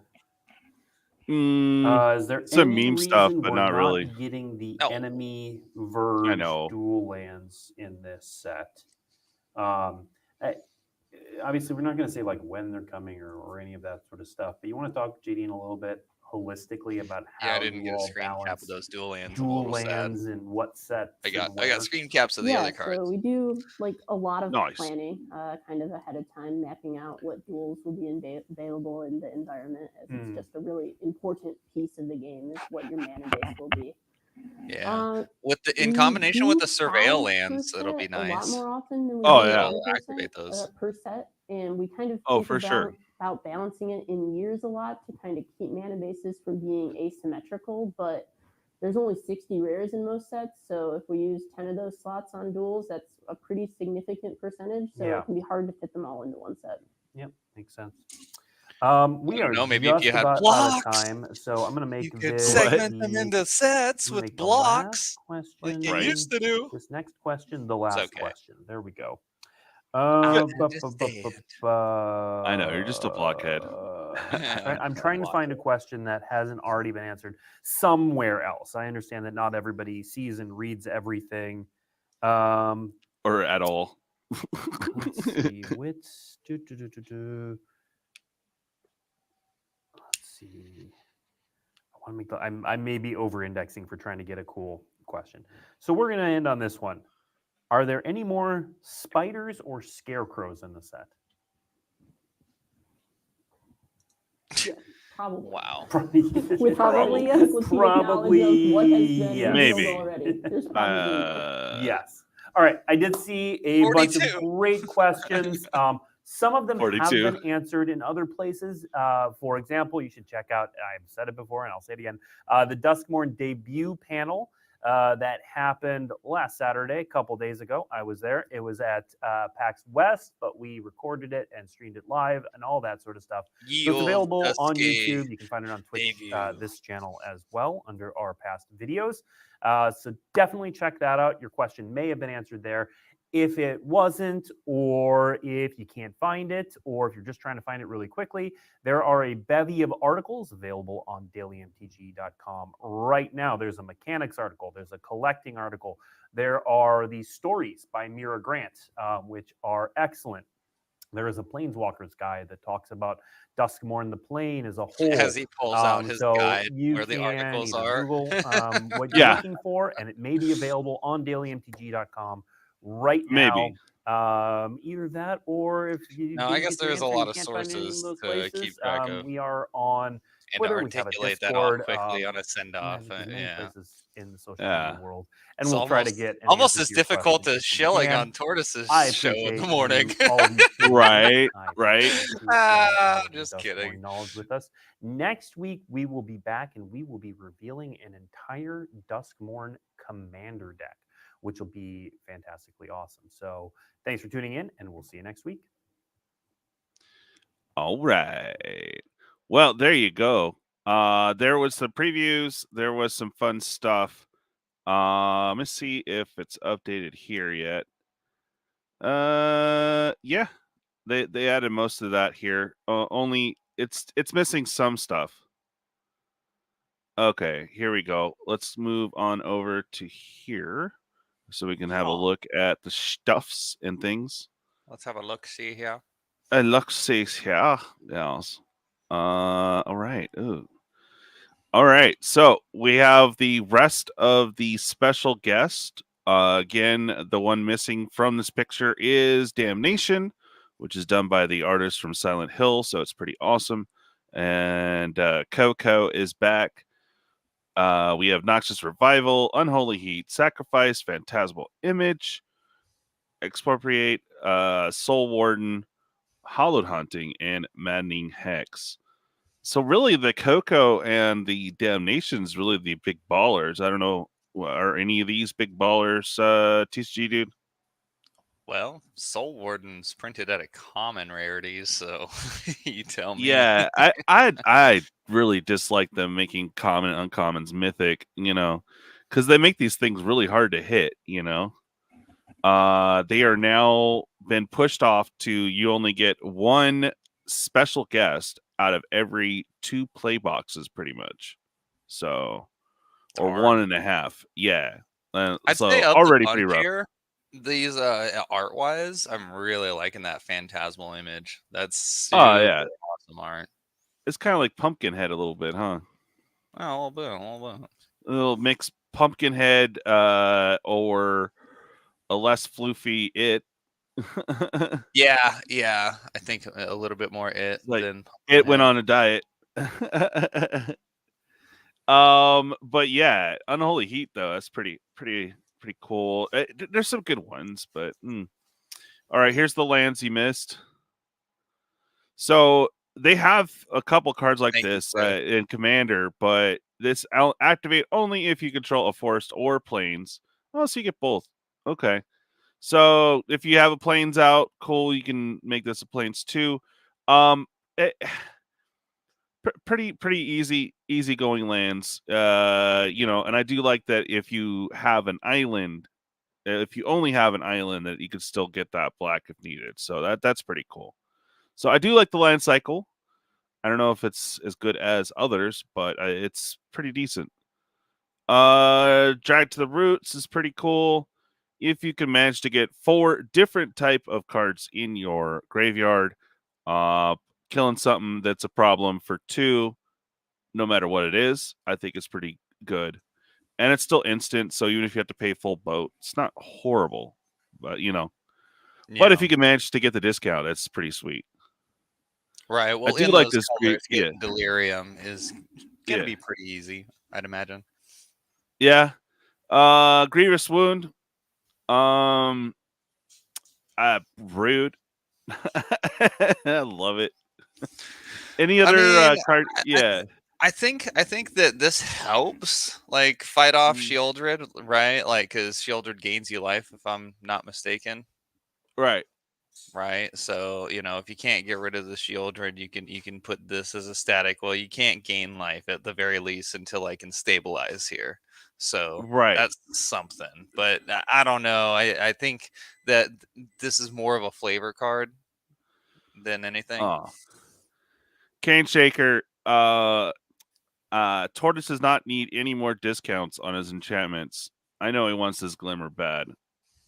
Is there some any meme stuff, reason but we're not really. getting the No. enemy verge know. dual lands in this set? Obviously, we're not going to say like when they're coming or any of that sort of stuff. But you want to talk, JD, a little bit holistically about how Yeah, I didn't you get a all screen cap balance of those dual lands. I'm a dual little sad. lands and what sets. I and got where. screen caps of the other cards. So we do like a lot of Nice. planning, kind of ahead of time, mapping out what duels will be available in the environment, as it's just a really important piece of the game. Is what your mana base will be. Yeah. With the We in combination with do the surveil have lands, per that'll be set a lot nice. more often than we Oh, do yeah. It'll 1% activate those. per set, and we kind of Oh, think for sure. about balancing it in years a lot to kind of keep mana bases from being asymmetrical. But there's only 60 rares in most sets, so if we use 10 of those slots on duels, that's a pretty significant percentage. So Yeah. it can be hard to fit them all into one set. Yep, makes sense. We I are don't know, maybe if just you had about out of blocks, time, so I'm going to make You could this segment them the- into sets I'm gonna with make the last blocks, question. like you used to do. This next question, the last okay. question. There we go. I I know, you're just a blockhead. I'm trying to find a question that hasn't already been answered somewhere else. I understand that not everybody sees and reads everything. Or at all. Let's see. Let's see. I want to make I may be over-indexing for trying to get a cool question. So we're going to end on this one. Are there any more spiders or scarecrows in the set? Probably. Wow. With probably yes, with the knowledge of what has been yes. revealed Maybe. already. There's probably no. Yes. All right. I did see a bunch of 42. great questions. Some of them have 42. been answered in other places. For example, you should check out, I've said it before and I'll say it again, the Duskmourn debut panel that happened last Saturday, a couple days ago. I was there. It was at PAX West, but we recorded it and streamed it live and all that sort of stuff. Ye So it's old available on Dusky YouTube. You can find it on Twitch, debut. this channel as well, under our past videos. So definitely check that out. Your question may have been answered there. If it wasn't, or if you can't find it, or if you're just trying to find it really quickly, there are a bevy of articles available on dailymtg.com right now. There's a mechanics article. There's a collecting article. There are these stories by Mira Grant, which are excellent. There is a Planeswalkers guide that talks about Duskmourn the plane as a whole. As he pulls out his so guide you where the can articles either are. Google what you're Yeah. looking for, and it may be available on dailymtg.com right Maybe. now. Either that, or if you No, I didn't guess get your there's a answer, lot you of can't find it in sources those to places, keep track of. we are on And Twitter. We have a articulate that all Discord. quickly on a send-off. There's many Yeah. places in the social Yeah. media world, and It's we'll try to almost- get an almost answer as to your difficult questions as if we shilling can. on Tortoise's I show in appreciate the morning. you, all of you tuning in. Right, I right. appreciate you sharing all of your Just Duskmourn kidding. knowledge with us. Next week, we will be back and we will be revealing an entire Duskmourn commander deck, which will be fantastically awesome. So thanks for tuning in, and we'll see you next week. All right. Well, there you go. There was some previews. There was some fun stuff. Let me see if it's updated here yet. Yeah, they added most of that here. Only it's missing some stuff. Okay, here we go. Let's move on over to here so we can have a look at the stuffs and things. Let's have a look. See here. And look, says here, yes. All right. Ooh. All right. So we have the rest of the special guest. Again, the one missing from this picture is Damnation, which is done by the artist from Silent Hill. So it's pretty awesome. And Coco is back. We have Noxious Revival, Unholy Heat, Sacrifice, Phantasmal Image, Expropriate, Soul Warden, Hallowed Hunting, and Maddening Hex. So really, the Coco and the Damnation's really the big ballers. I don't know, are any of these big ballers, TCGDude? Well, Soul Warden's printed at a common rarity, so you tell me. Yeah, I really dislike them making common uncommons mythic, because they make these things really hard to hit, They are now been pushed off to you only get one special guest out of every 2 play boxes, pretty much. So, or Darn. 1.5. Yeah. I'd So say up already the pretty rough. here, these art wise, I'm really liking that Phantasmal Image. That's super awesome art. It's kind of like Pumpkinhead a little bit, huh? Oh, a little bit, a little bit. A little mix Pumpkinhead or a less floofy It. Yeah. I think a little bit more It Like, than It went on a diet. But yeah, Unholy Heat though, that's pretty cool. There's some good ones, but all right, here's the lands you missed. So they have a couple cards like this in Commander, but this activate only if you control a forest or plains. Oh, so you get both. Okay. So if you have a plains out, cool, you can make this a plains too. Pretty easy going lands. And I do like that if you have an island, if you only have an island, that you can still get that black if needed. So that's pretty cool. So I do like the land cycle. I don't know if it's as good as others, but it's pretty decent. Drag to the Roots is pretty cool. If you can manage to get 4 different type of cards in your graveyard, killing something that's a problem for 2, no matter what it is, I think is pretty good. And it's still instant, so even if you have to pay full boat, it's not horrible. But But if you can manage to get the discount, that's pretty sweet. Right. Well, do in like those this. colors, Yeah, getting delirium is gonna yeah, be pretty easy, I'd imagine. yeah. Grievous Wound. Rude. I love it. Any I other mean, card? I, I, Yeah. I think that this helps, like fight off Mm. Shieldred, right? Like, because Shieldred gains you life, if I'm not mistaken. Right. Right. So, if you can't get rid of the Shieldred, you can put this as a static. Well, you can't gain life at the very least until I can stabilize here. So Right. that's something. But I don't know. I think that this is more of a flavor card than anything. Oh. Cane Shaker. Tortoise does not need any more discounts on his enchantments. I know he wants his Glimmer bad.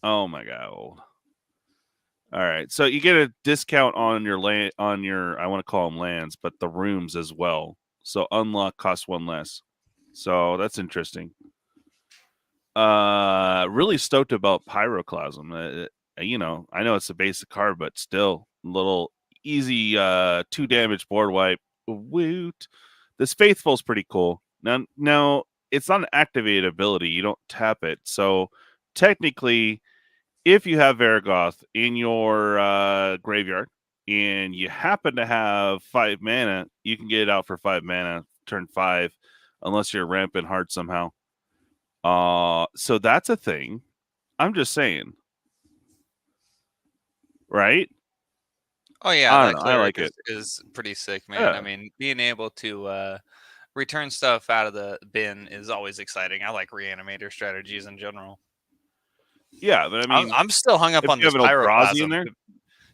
Oh my god. All right. So you get a discount on your land, on your, I want to call them lands, but the rooms as well. So unlock costs one less. So that's interesting. Really stoked about Pyroclasm. I know it's a basic card, but still little easy 2 damage board wipe. Woot. This Faithful's pretty cool. Now it's not an activated ability. You don't tap it. So technically, if you have Vargoth in your graveyard and you happen to have 5 mana, you can get it out for 5 mana, turn 5, unless you're rampant hard somehow. So that's a thing. I'm just saying. Right? Oh yeah, I that don't know. I cleric like it. is pretty sick, man. I Yeah. mean, being able to return stuff out of the bin is always exciting. I like reanimator strategies in general. Yeah, but I mean, I'm still hung up if on you have this an Eldrazi in pyroclasm. there,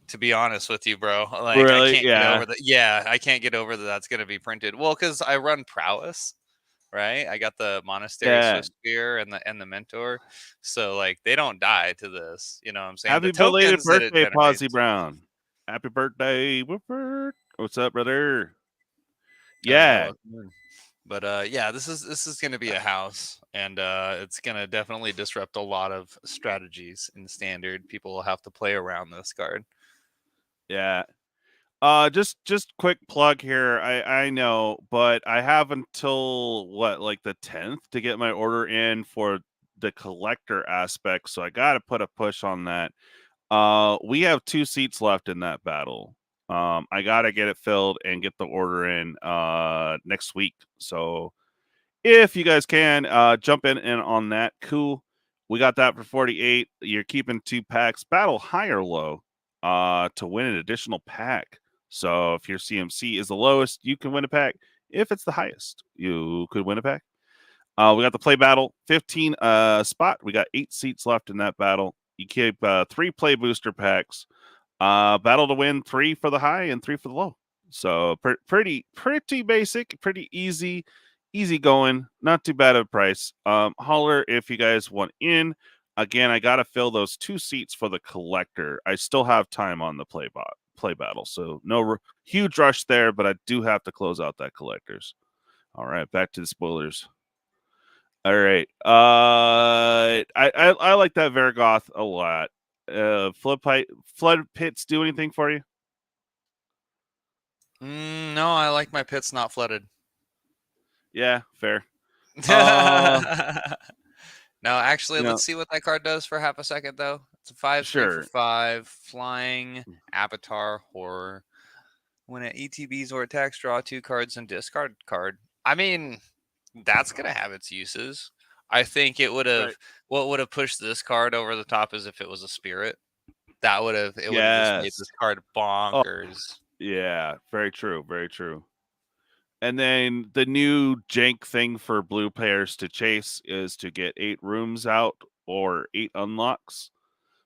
To be honest with you, bro, like I really? can't get Yeah. over that. Yeah, I can't get over that. That's gonna be printed. Well, because I run prowess, right? I got the monastery Yeah. Swift Spear and the mentor, so like they don't die to this. You know what I'm saying? The Happy belated tokens that it birthday, Posy generates. Brown. Happy birthday, Woofert. What's up, brother? You're Yeah. welcome. But yeah, this is going to be a house, and it's going to definitely disrupt a lot of strategies in standard. People will have to play around this card. Yeah. Just quick plug here. I know, but I have until like the 10th to get my order in for the collector aspect, so I got to put a push on that. We have 2 seats left in that battle. I got to get it filled and get the order in next week. So if you guys can jump in on that, cool. We got that for 48. You're keeping 2 packs. Battle high or low to win an additional pack. So if your CMC is the lowest, you can win a pack. If it's the highest, you could win a pack. We got the play battle 15 spot. We got 8 seats left in that battle. You keep 3 play booster packs. Battle to win 3 for the high and 3 for the low. So pretty basic, pretty easy going. Not too bad of a price. Holler if you guys want in. Again, I got to fill those 2 seats for the collector. I still have time on the play battle, so no huge rush there, but I do have to close out that collectors. All right, back to the spoilers. All right. I like that Vargoth a lot. Flood pits do anything for you? No, I like my pits not flooded. Yeah, fair. No, actually, let's see what that card does for half a second, though. It's a 5/3 Sure. for 5 flying avatar horror. When it ETBs or attacks, draw 2 cards and discard card. I mean, that's gonna have its uses. I think it would have. What would have pushed this card over the top is if it was a spirit. That would have. It would have just made this card bonkers. Oh, yeah, very true. Very true. And then the new jank thing for blue players to chase is to get 8 rooms out or 8 unlocks.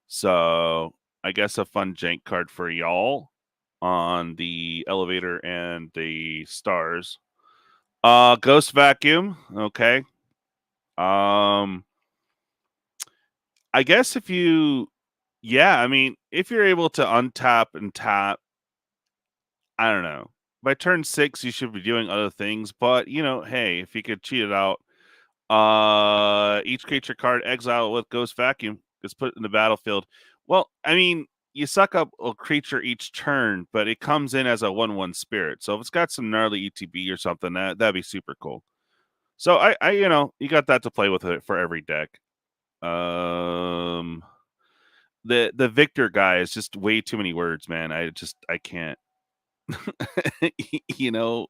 So I guess a fun jank card for y'all on the elevator and the stars. Ghost Vacuum. Okay. I guess if you're able to untap and tap, I don't know. By turn 6, you should be doing other things, but hey, if you could cheat it out, each creature card exile with Ghost Vacuum gets put in the battlefield. Well, I mean, you suck up a creature each turn, but it comes in as a 1/1 spirit. So if it's got some gnarly ETB or something, that'd be super cool. So I you got that to play with it for every deck. The Victor guy is just way too many words, man. I can't. you know.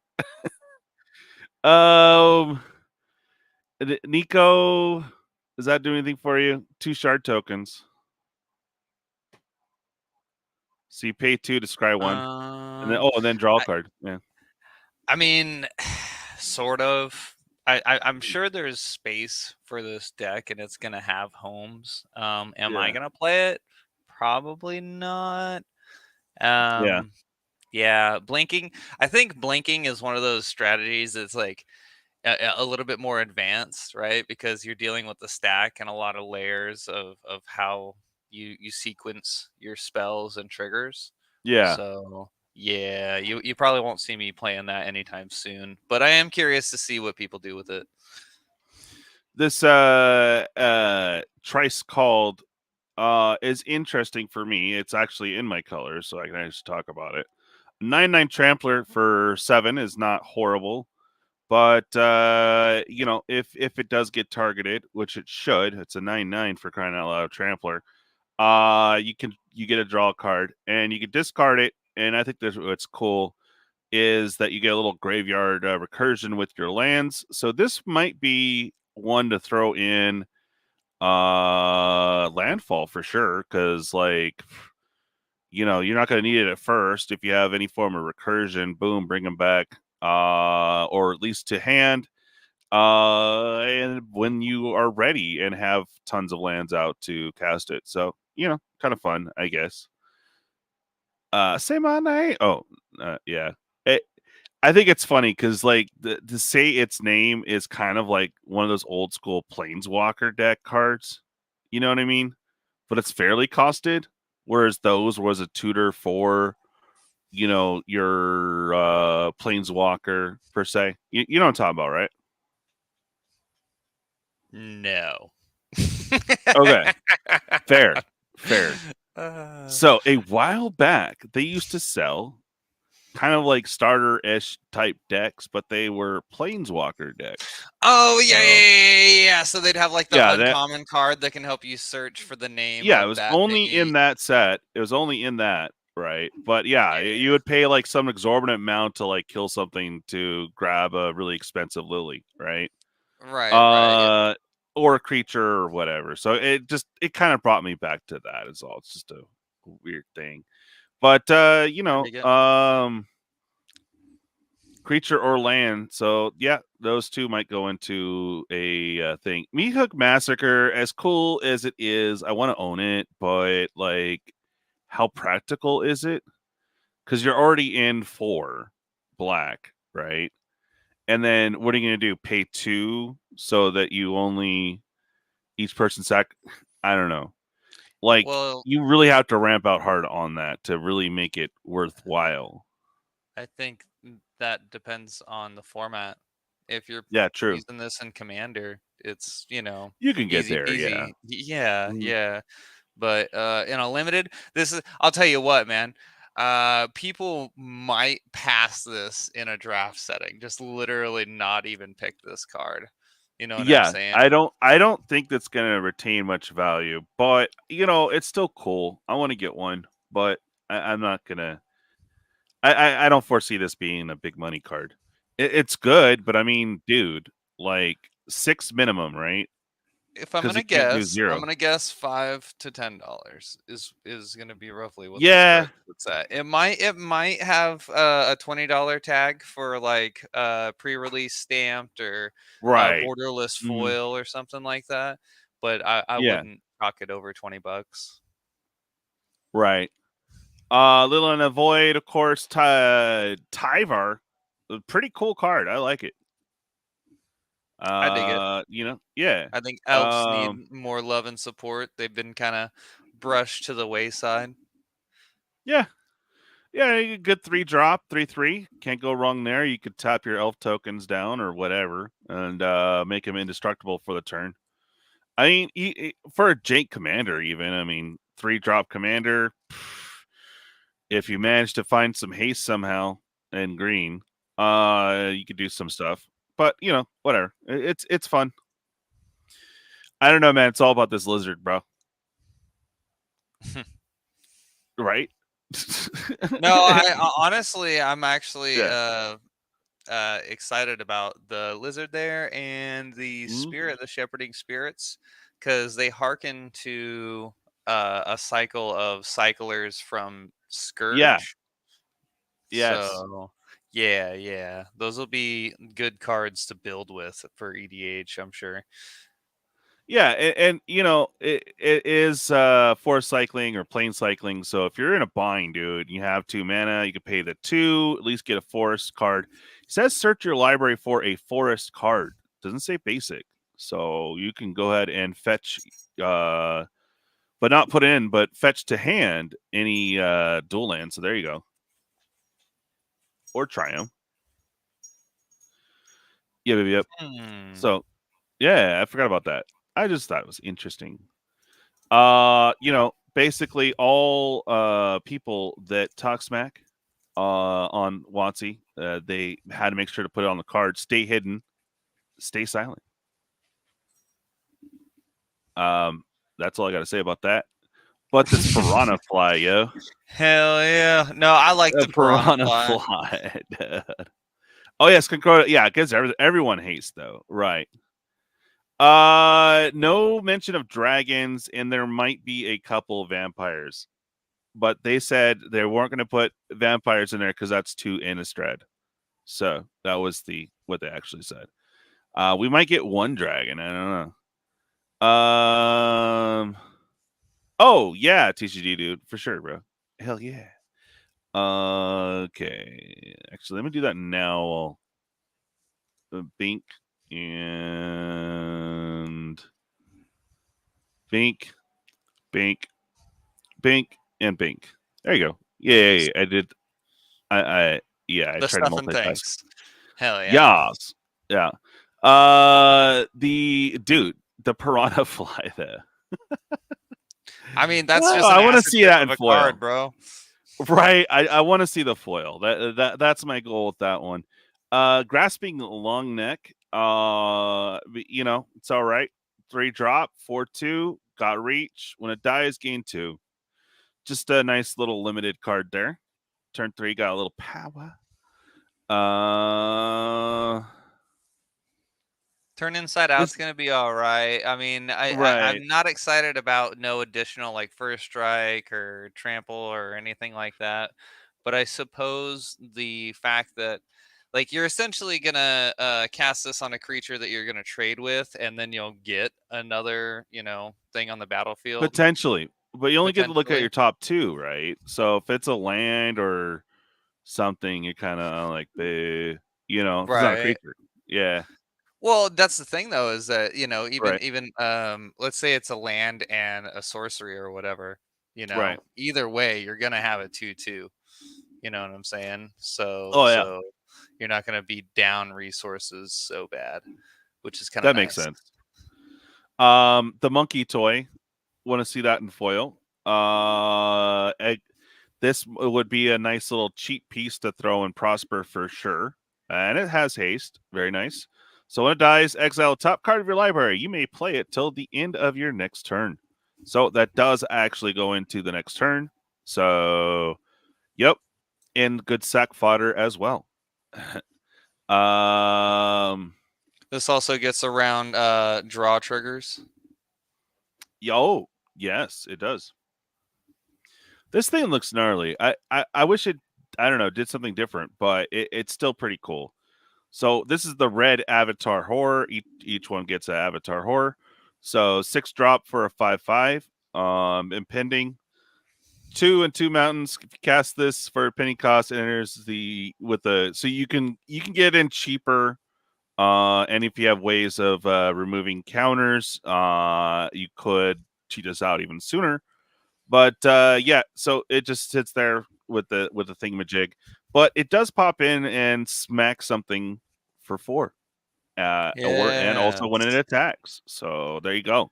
Nico, does that do anything for you? 2 shard tokens. So you pay 2 to scry 1, and then draw a card. Yeah. I mean, sort of. I'm sure there's space for this deck, and it's gonna have homes. Am I gonna play it? Probably not. Yeah, blinking. I think blinking is one of those strategies that's like a little bit more advanced, right? Because you're dealing with the stack and a lot of layers of how you sequence your spells and triggers. Yeah. So yeah, you probably won't see me playing that anytime soon. But I am curious to see what people do with it. This Trice called is interesting for me. It's actually in my colors, so I can actually talk about it. 9/9 Trampler for 7 is not horrible, but if it does get targeted, which it should, it's a 9/9 for crying out loud, Trampler. You get a draw card and you can discard it. And I think what's cool is that you get a little graveyard recursion with your lands. So this might be one to throw in landfall for sure, because you're not going to need it at first. If you have any form of recursion, boom, bring them back, or at least to hand, and when you are ready and have tons of lands out to cast it. So kind of fun, I guess. Same on night. Yeah. I think it's funny because to say its name is kind of like one of those old school Planeswalker deck cards. You know what I mean? But it's fairly costed, whereas those was a tutor for your Planeswalker per se. You know what I'm talking about, right? No. Okay. Fair. So a while back, they used to sell kind of like starter-ish type decks, but they were Planeswalker decks. Oh, yeah. So they'd have like the uncommon card that can help you search for the name. Yeah, it was only in that set. It was only in that, right? But yeah, you would pay like some exorbitant amount to like kill something to grab a really expensive lily, right? Right. Or a creature or whatever. So it kind of brought me back to that as all. It's just a weird thing. But creature or land. So yeah, those two might go into a thing. Meat Hook Massacre, as cool as it is, I want to own it, but like, how practical is it? Because you're already in 4 black, right? And then what are you going to do? Pay 2 so that you only each person I don't know. Like, you really have to ramp out hard on that to really make it worthwhile. I think that depends on the format. If you're using this in Commander, it's you can get easy there, peasy. Yeah. But in a limited, I'll tell you what, man. People might pass this in a draft setting, just literally not even pick this card. You know what I'm saying? I don't think that's gonna retain much value, but it's still cool. I want to get one, but I'm not gonna. I don't foresee this being a big money card. It's good, but I mean, dude, like 6 minimum, right? If I'm gonna guess, $5 to $10 is gonna be roughly what it's at. It might have a $20 tag for like pre-release stamped or borderless foil or something like that, but I wouldn't chalk it over $20. Right. Little and Avoid, of course. Tyvar, a pretty cool card. I like it. I dig it. Yeah. I think elves need more love and support. They've been kind of brushed to the wayside. Yeah. Good 3-drop, 3/3. Can't go wrong there. You could tap your elf tokens down or whatever and make them indestructible for the turn. I mean, for a Jake commander, even. I mean, 3-drop commander, if you manage to find some haste somehow in green, you could do some stuff. But you know, whatever. It's fun. I don't know, man. It's all about this lizard, bro. Right? No, honestly, I'm actually Yeah. excited about the lizard there and the Mhm. spirit, the shepherding spirits, because they hearken to a cycle of cyclers from Scourge. Yeah. Yes. So yeah, those will be good cards to build with for EDH, I'm sure. Yeah, and you know, it is forest cycling or plane cycling. So if you're in a bind, dude, you have 2 mana, you can pay the 2, at least get a forest card. It says search your library for a forest card. Doesn't say basic. So you can go ahead and fetch but not put in, but fetch to hand any dual land. So there you go. Or Triumph. Yeah, baby, yep. So yeah, I forgot about that. I just thought it was interesting. You know, basically all people that talk smack on WotC, they had to make sure to put it on the card, stay hidden, stay silent. That's all I got to say about that. But this piranha fly, yo. Hell yeah. No, I like the piranha fly. fly. Oh yes, Concordia. Yeah, it gives everyone haste though. Right. No mention of dragons, and there might be a couple of vampires. But they said they weren't going to put vampires in there because that's too Innistrad. So that was what they actually said. We might get one dragon. I don't know. Oh yeah, TCGDude for sure, bro. Hell yeah. Okay. Actually, let me do that now. Bink and Bink, Bink, Bink, and Bink. There you go. Yeah. I did. I The tried to stuff and multitask. things. Hell yeah. Yas. Yeah. The piranha fly there. I mean, that's Well, just I an want to acid see trip that of in a foil. card, bro. Right. I want to see the foil. That's my goal with that one. Grasping long neck. You know, it's all right. 3 drop, 4/2, got reach. When it dies, gain 2. Just a nice little limited card there. Turn 3 got a little power. Turn inside out's gonna be all right. I mean, Right. I'm not excited about no additional like first strike or trample or anything like that. But I suppose the fact that like you're essentially gonna cast this on a creature that you're gonna trade with, and then you'll get another, you know, thing on the battlefield. Potentially. But you only get to look at your top 2, right? So if it's a land or something, you're kind of like, you know, if it's not a Right. creature. Yeah. Well, that's the thing though, is that, you know, Right. even let's say it's a land and a sorcery or whatever, you know, Right. either way, you're gonna have a 2/2. You know what I'm saying? So Oh yeah. you're not gonna be down resources so bad, which is kind of That makes nice. sense. The monkey toy, want to see that in foil. This would be a nice little cheap piece to throw in Prosper for sure. And it has haste. Very nice. So when it dies, exile a top card of your library. You may play it till the end of your next turn. So that does actually go into the next turn. So, yep. And good sack fodder as well. This also gets around draw triggers. Oh, yes, it does. This thing looks gnarly. I wish it, I don't know, did something different, but it's still pretty cool. So this is the red avatar horror. Each one gets an avatar horror. So 6 drop for a 5/5. Impending. 2 and 2 mountains. If you cast this for a penny cost, enters so you can get in cheaper. And if you have ways of removing counters, you could cheat us out even sooner. But yeah, so it just sits there with the thingamajig. But it does pop in and smack something for 4. And also when it attacks. So there you go.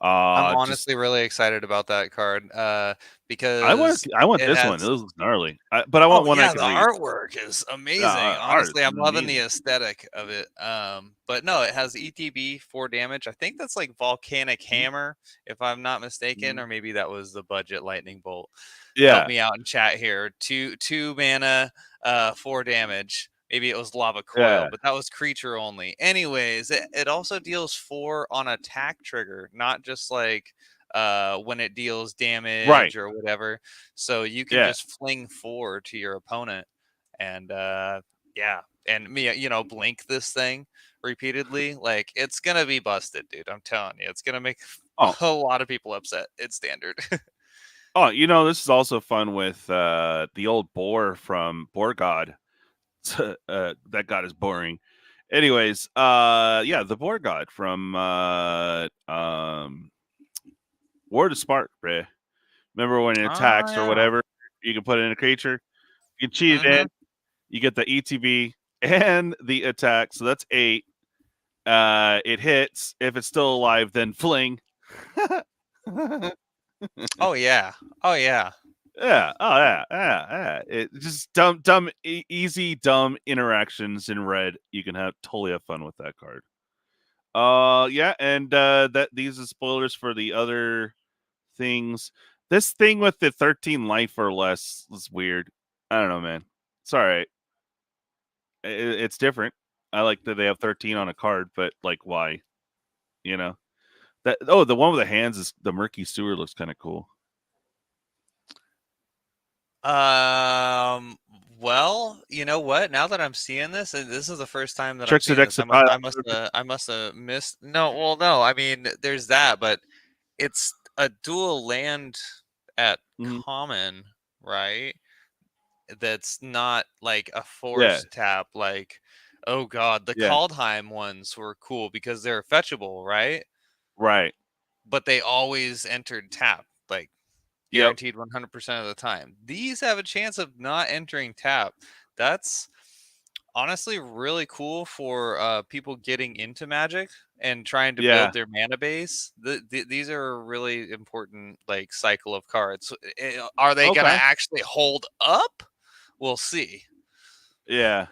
I'm Just honestly really excited about that card I because want it this one. has. This looks gnarly. But I want Oh one I yeah, can the read. artwork is amazing. Art is Honestly, I'm loving the amazing. aesthetic of it. But no, it has ETB 4 damage. I think that's like Volcanic Hammer, if I'm not mistaken, or maybe that was the budget Lightning Bolt. Help Yeah, me out in chat here. Two mana, 4 damage. Maybe it was Lava Coil, yeah, but that was creature only. Anyways, it also deals 4 on attack trigger, not just like when it deals right. damage or whatever. So you can Yeah, just fling 4 to your opponent, and yeah, and blink this thing repeatedly. Like it's gonna be busted, dude. I'm telling you, it's gonna make Oh, a lot of people upset. It's standard. oh, this is also fun with the old boar from Boar God. That god is boring. Anyways, yeah, the Boar God from War of Spark, bruh. Remember when it Oh attacks or yeah. whatever, you can put it in a creature. You can cheat it Mm-hmm. in. You get the ETB and the attack, so that's 8. It hits. If it's still alive, then fling. Oh yeah. Oh yeah. Yeah. Oh yeah. It just easy, dumb interactions in red. You can totally have fun with that card. Yeah, and that these are spoilers for the other things. This thing with the 13 life or less is weird. I don't know, man. It's all right. It's different. I like that they have 13 on a card, but like, why? You know that. Oh, the one with the hands is the murky sewer. Looks kind of cool. Well, you know what? Now that I'm seeing this, and this is the first time that I'm Tricks the seeing this, I must have missed. No, well, no. I mean, there's that, but it's a dual land at Mhm. common, right? That's not like a Yeah, force tap. Like, oh god, the yeah, Kaldheim ones were cool because they're fetchable, right? right. But they always entered tap, like Yep. guaranteed 100% of the time. These have a chance of not entering tap. That's honestly really cool for people getting into Magic and trying to Yeah. build their mana base. These are a really important like cycle of cards. Are they going to Okay. actually hold up? We'll see. Yeah.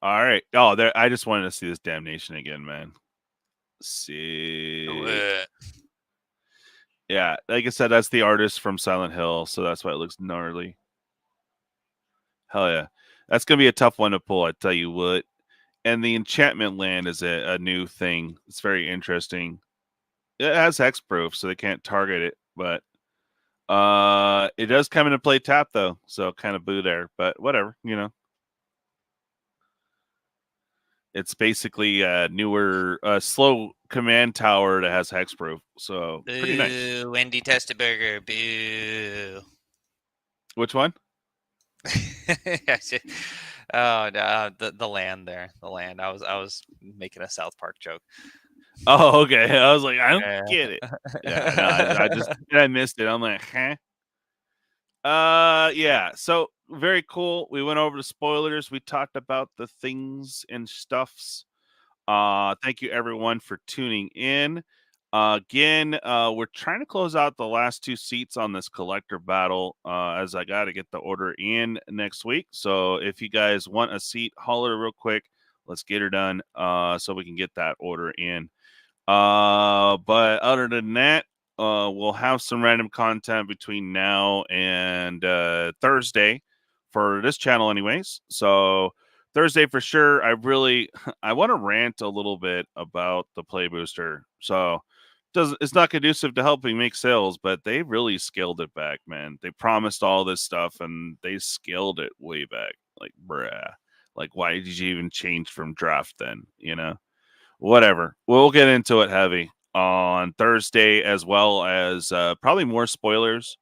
All right. Oh, there. I just wanted to see this damnation again, man. Sick. Yeah, like I said, that's the artist from Silent Hill, so that's why it looks gnarly. Hell yeah. That's going to be a tough one to pull, I tell you what. And the enchantment land is a new thing. It's very interesting. It has hexproof, so they can't target it, but it does come into play tap, though, so kind of boo there, but whatever, It's basically a newer, slow command tower that has hexproof, so pretty nice. Boo, Wendy Testaburger, boo. Which one? Oh no, the land there, the land. I was making a South Park joke. Oh, okay. I was like, I don't Yeah. get it. Yeah, no, I missed it. I'm like, huh? Yeah. So very cool. We went over the spoilers. We talked about the things and stuffs. Thank you everyone for tuning in. Again, we're trying to close out the last 2 seats on this collector battle, as I got to get the order in next week. So if you guys want a seat, holler real quick. Let's get her done, so we can get that order in. But other than that, we'll have some random content between now and Thursday for this channel, anyways. So Thursday for sure. I want to rant a little bit about the play booster. So it's not conducive to helping make sales, but they really scaled it back, man. They promised all this stuff and they scaled it way back. Like, bruh. Like, why did you even change from draft then? Whatever. We'll get into it heavy on Thursday, as well as probably more spoilers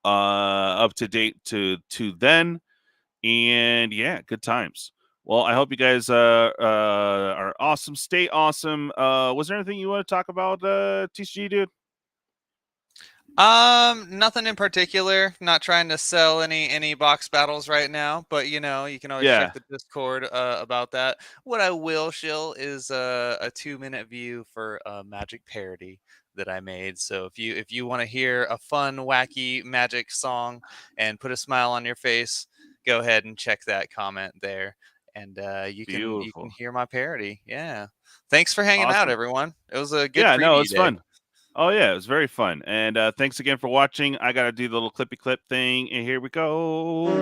up to date to then. And yeah, good times. Well, I hope you guys are awesome. Stay awesome. Was there anything you want to talk about, TCG dude? Nothing in particular. Not trying to sell any box battles right now, but you know, you can always Yeah. check the Discord about that. What I will shill is a 2-minute view for a Magic parody that I made. So if you want to hear a fun, wacky Magic song and put a smile on your face, go ahead and check that comment there, and you can Beautiful. hear my parody. Yeah. Thanks for hanging out, Awesome. everyone. It was a good Yeah, no, preview it's day. fun. Oh yeah, it was very fun. And thanks again for watching. I gotta do the little clippy clip thing, and here we go.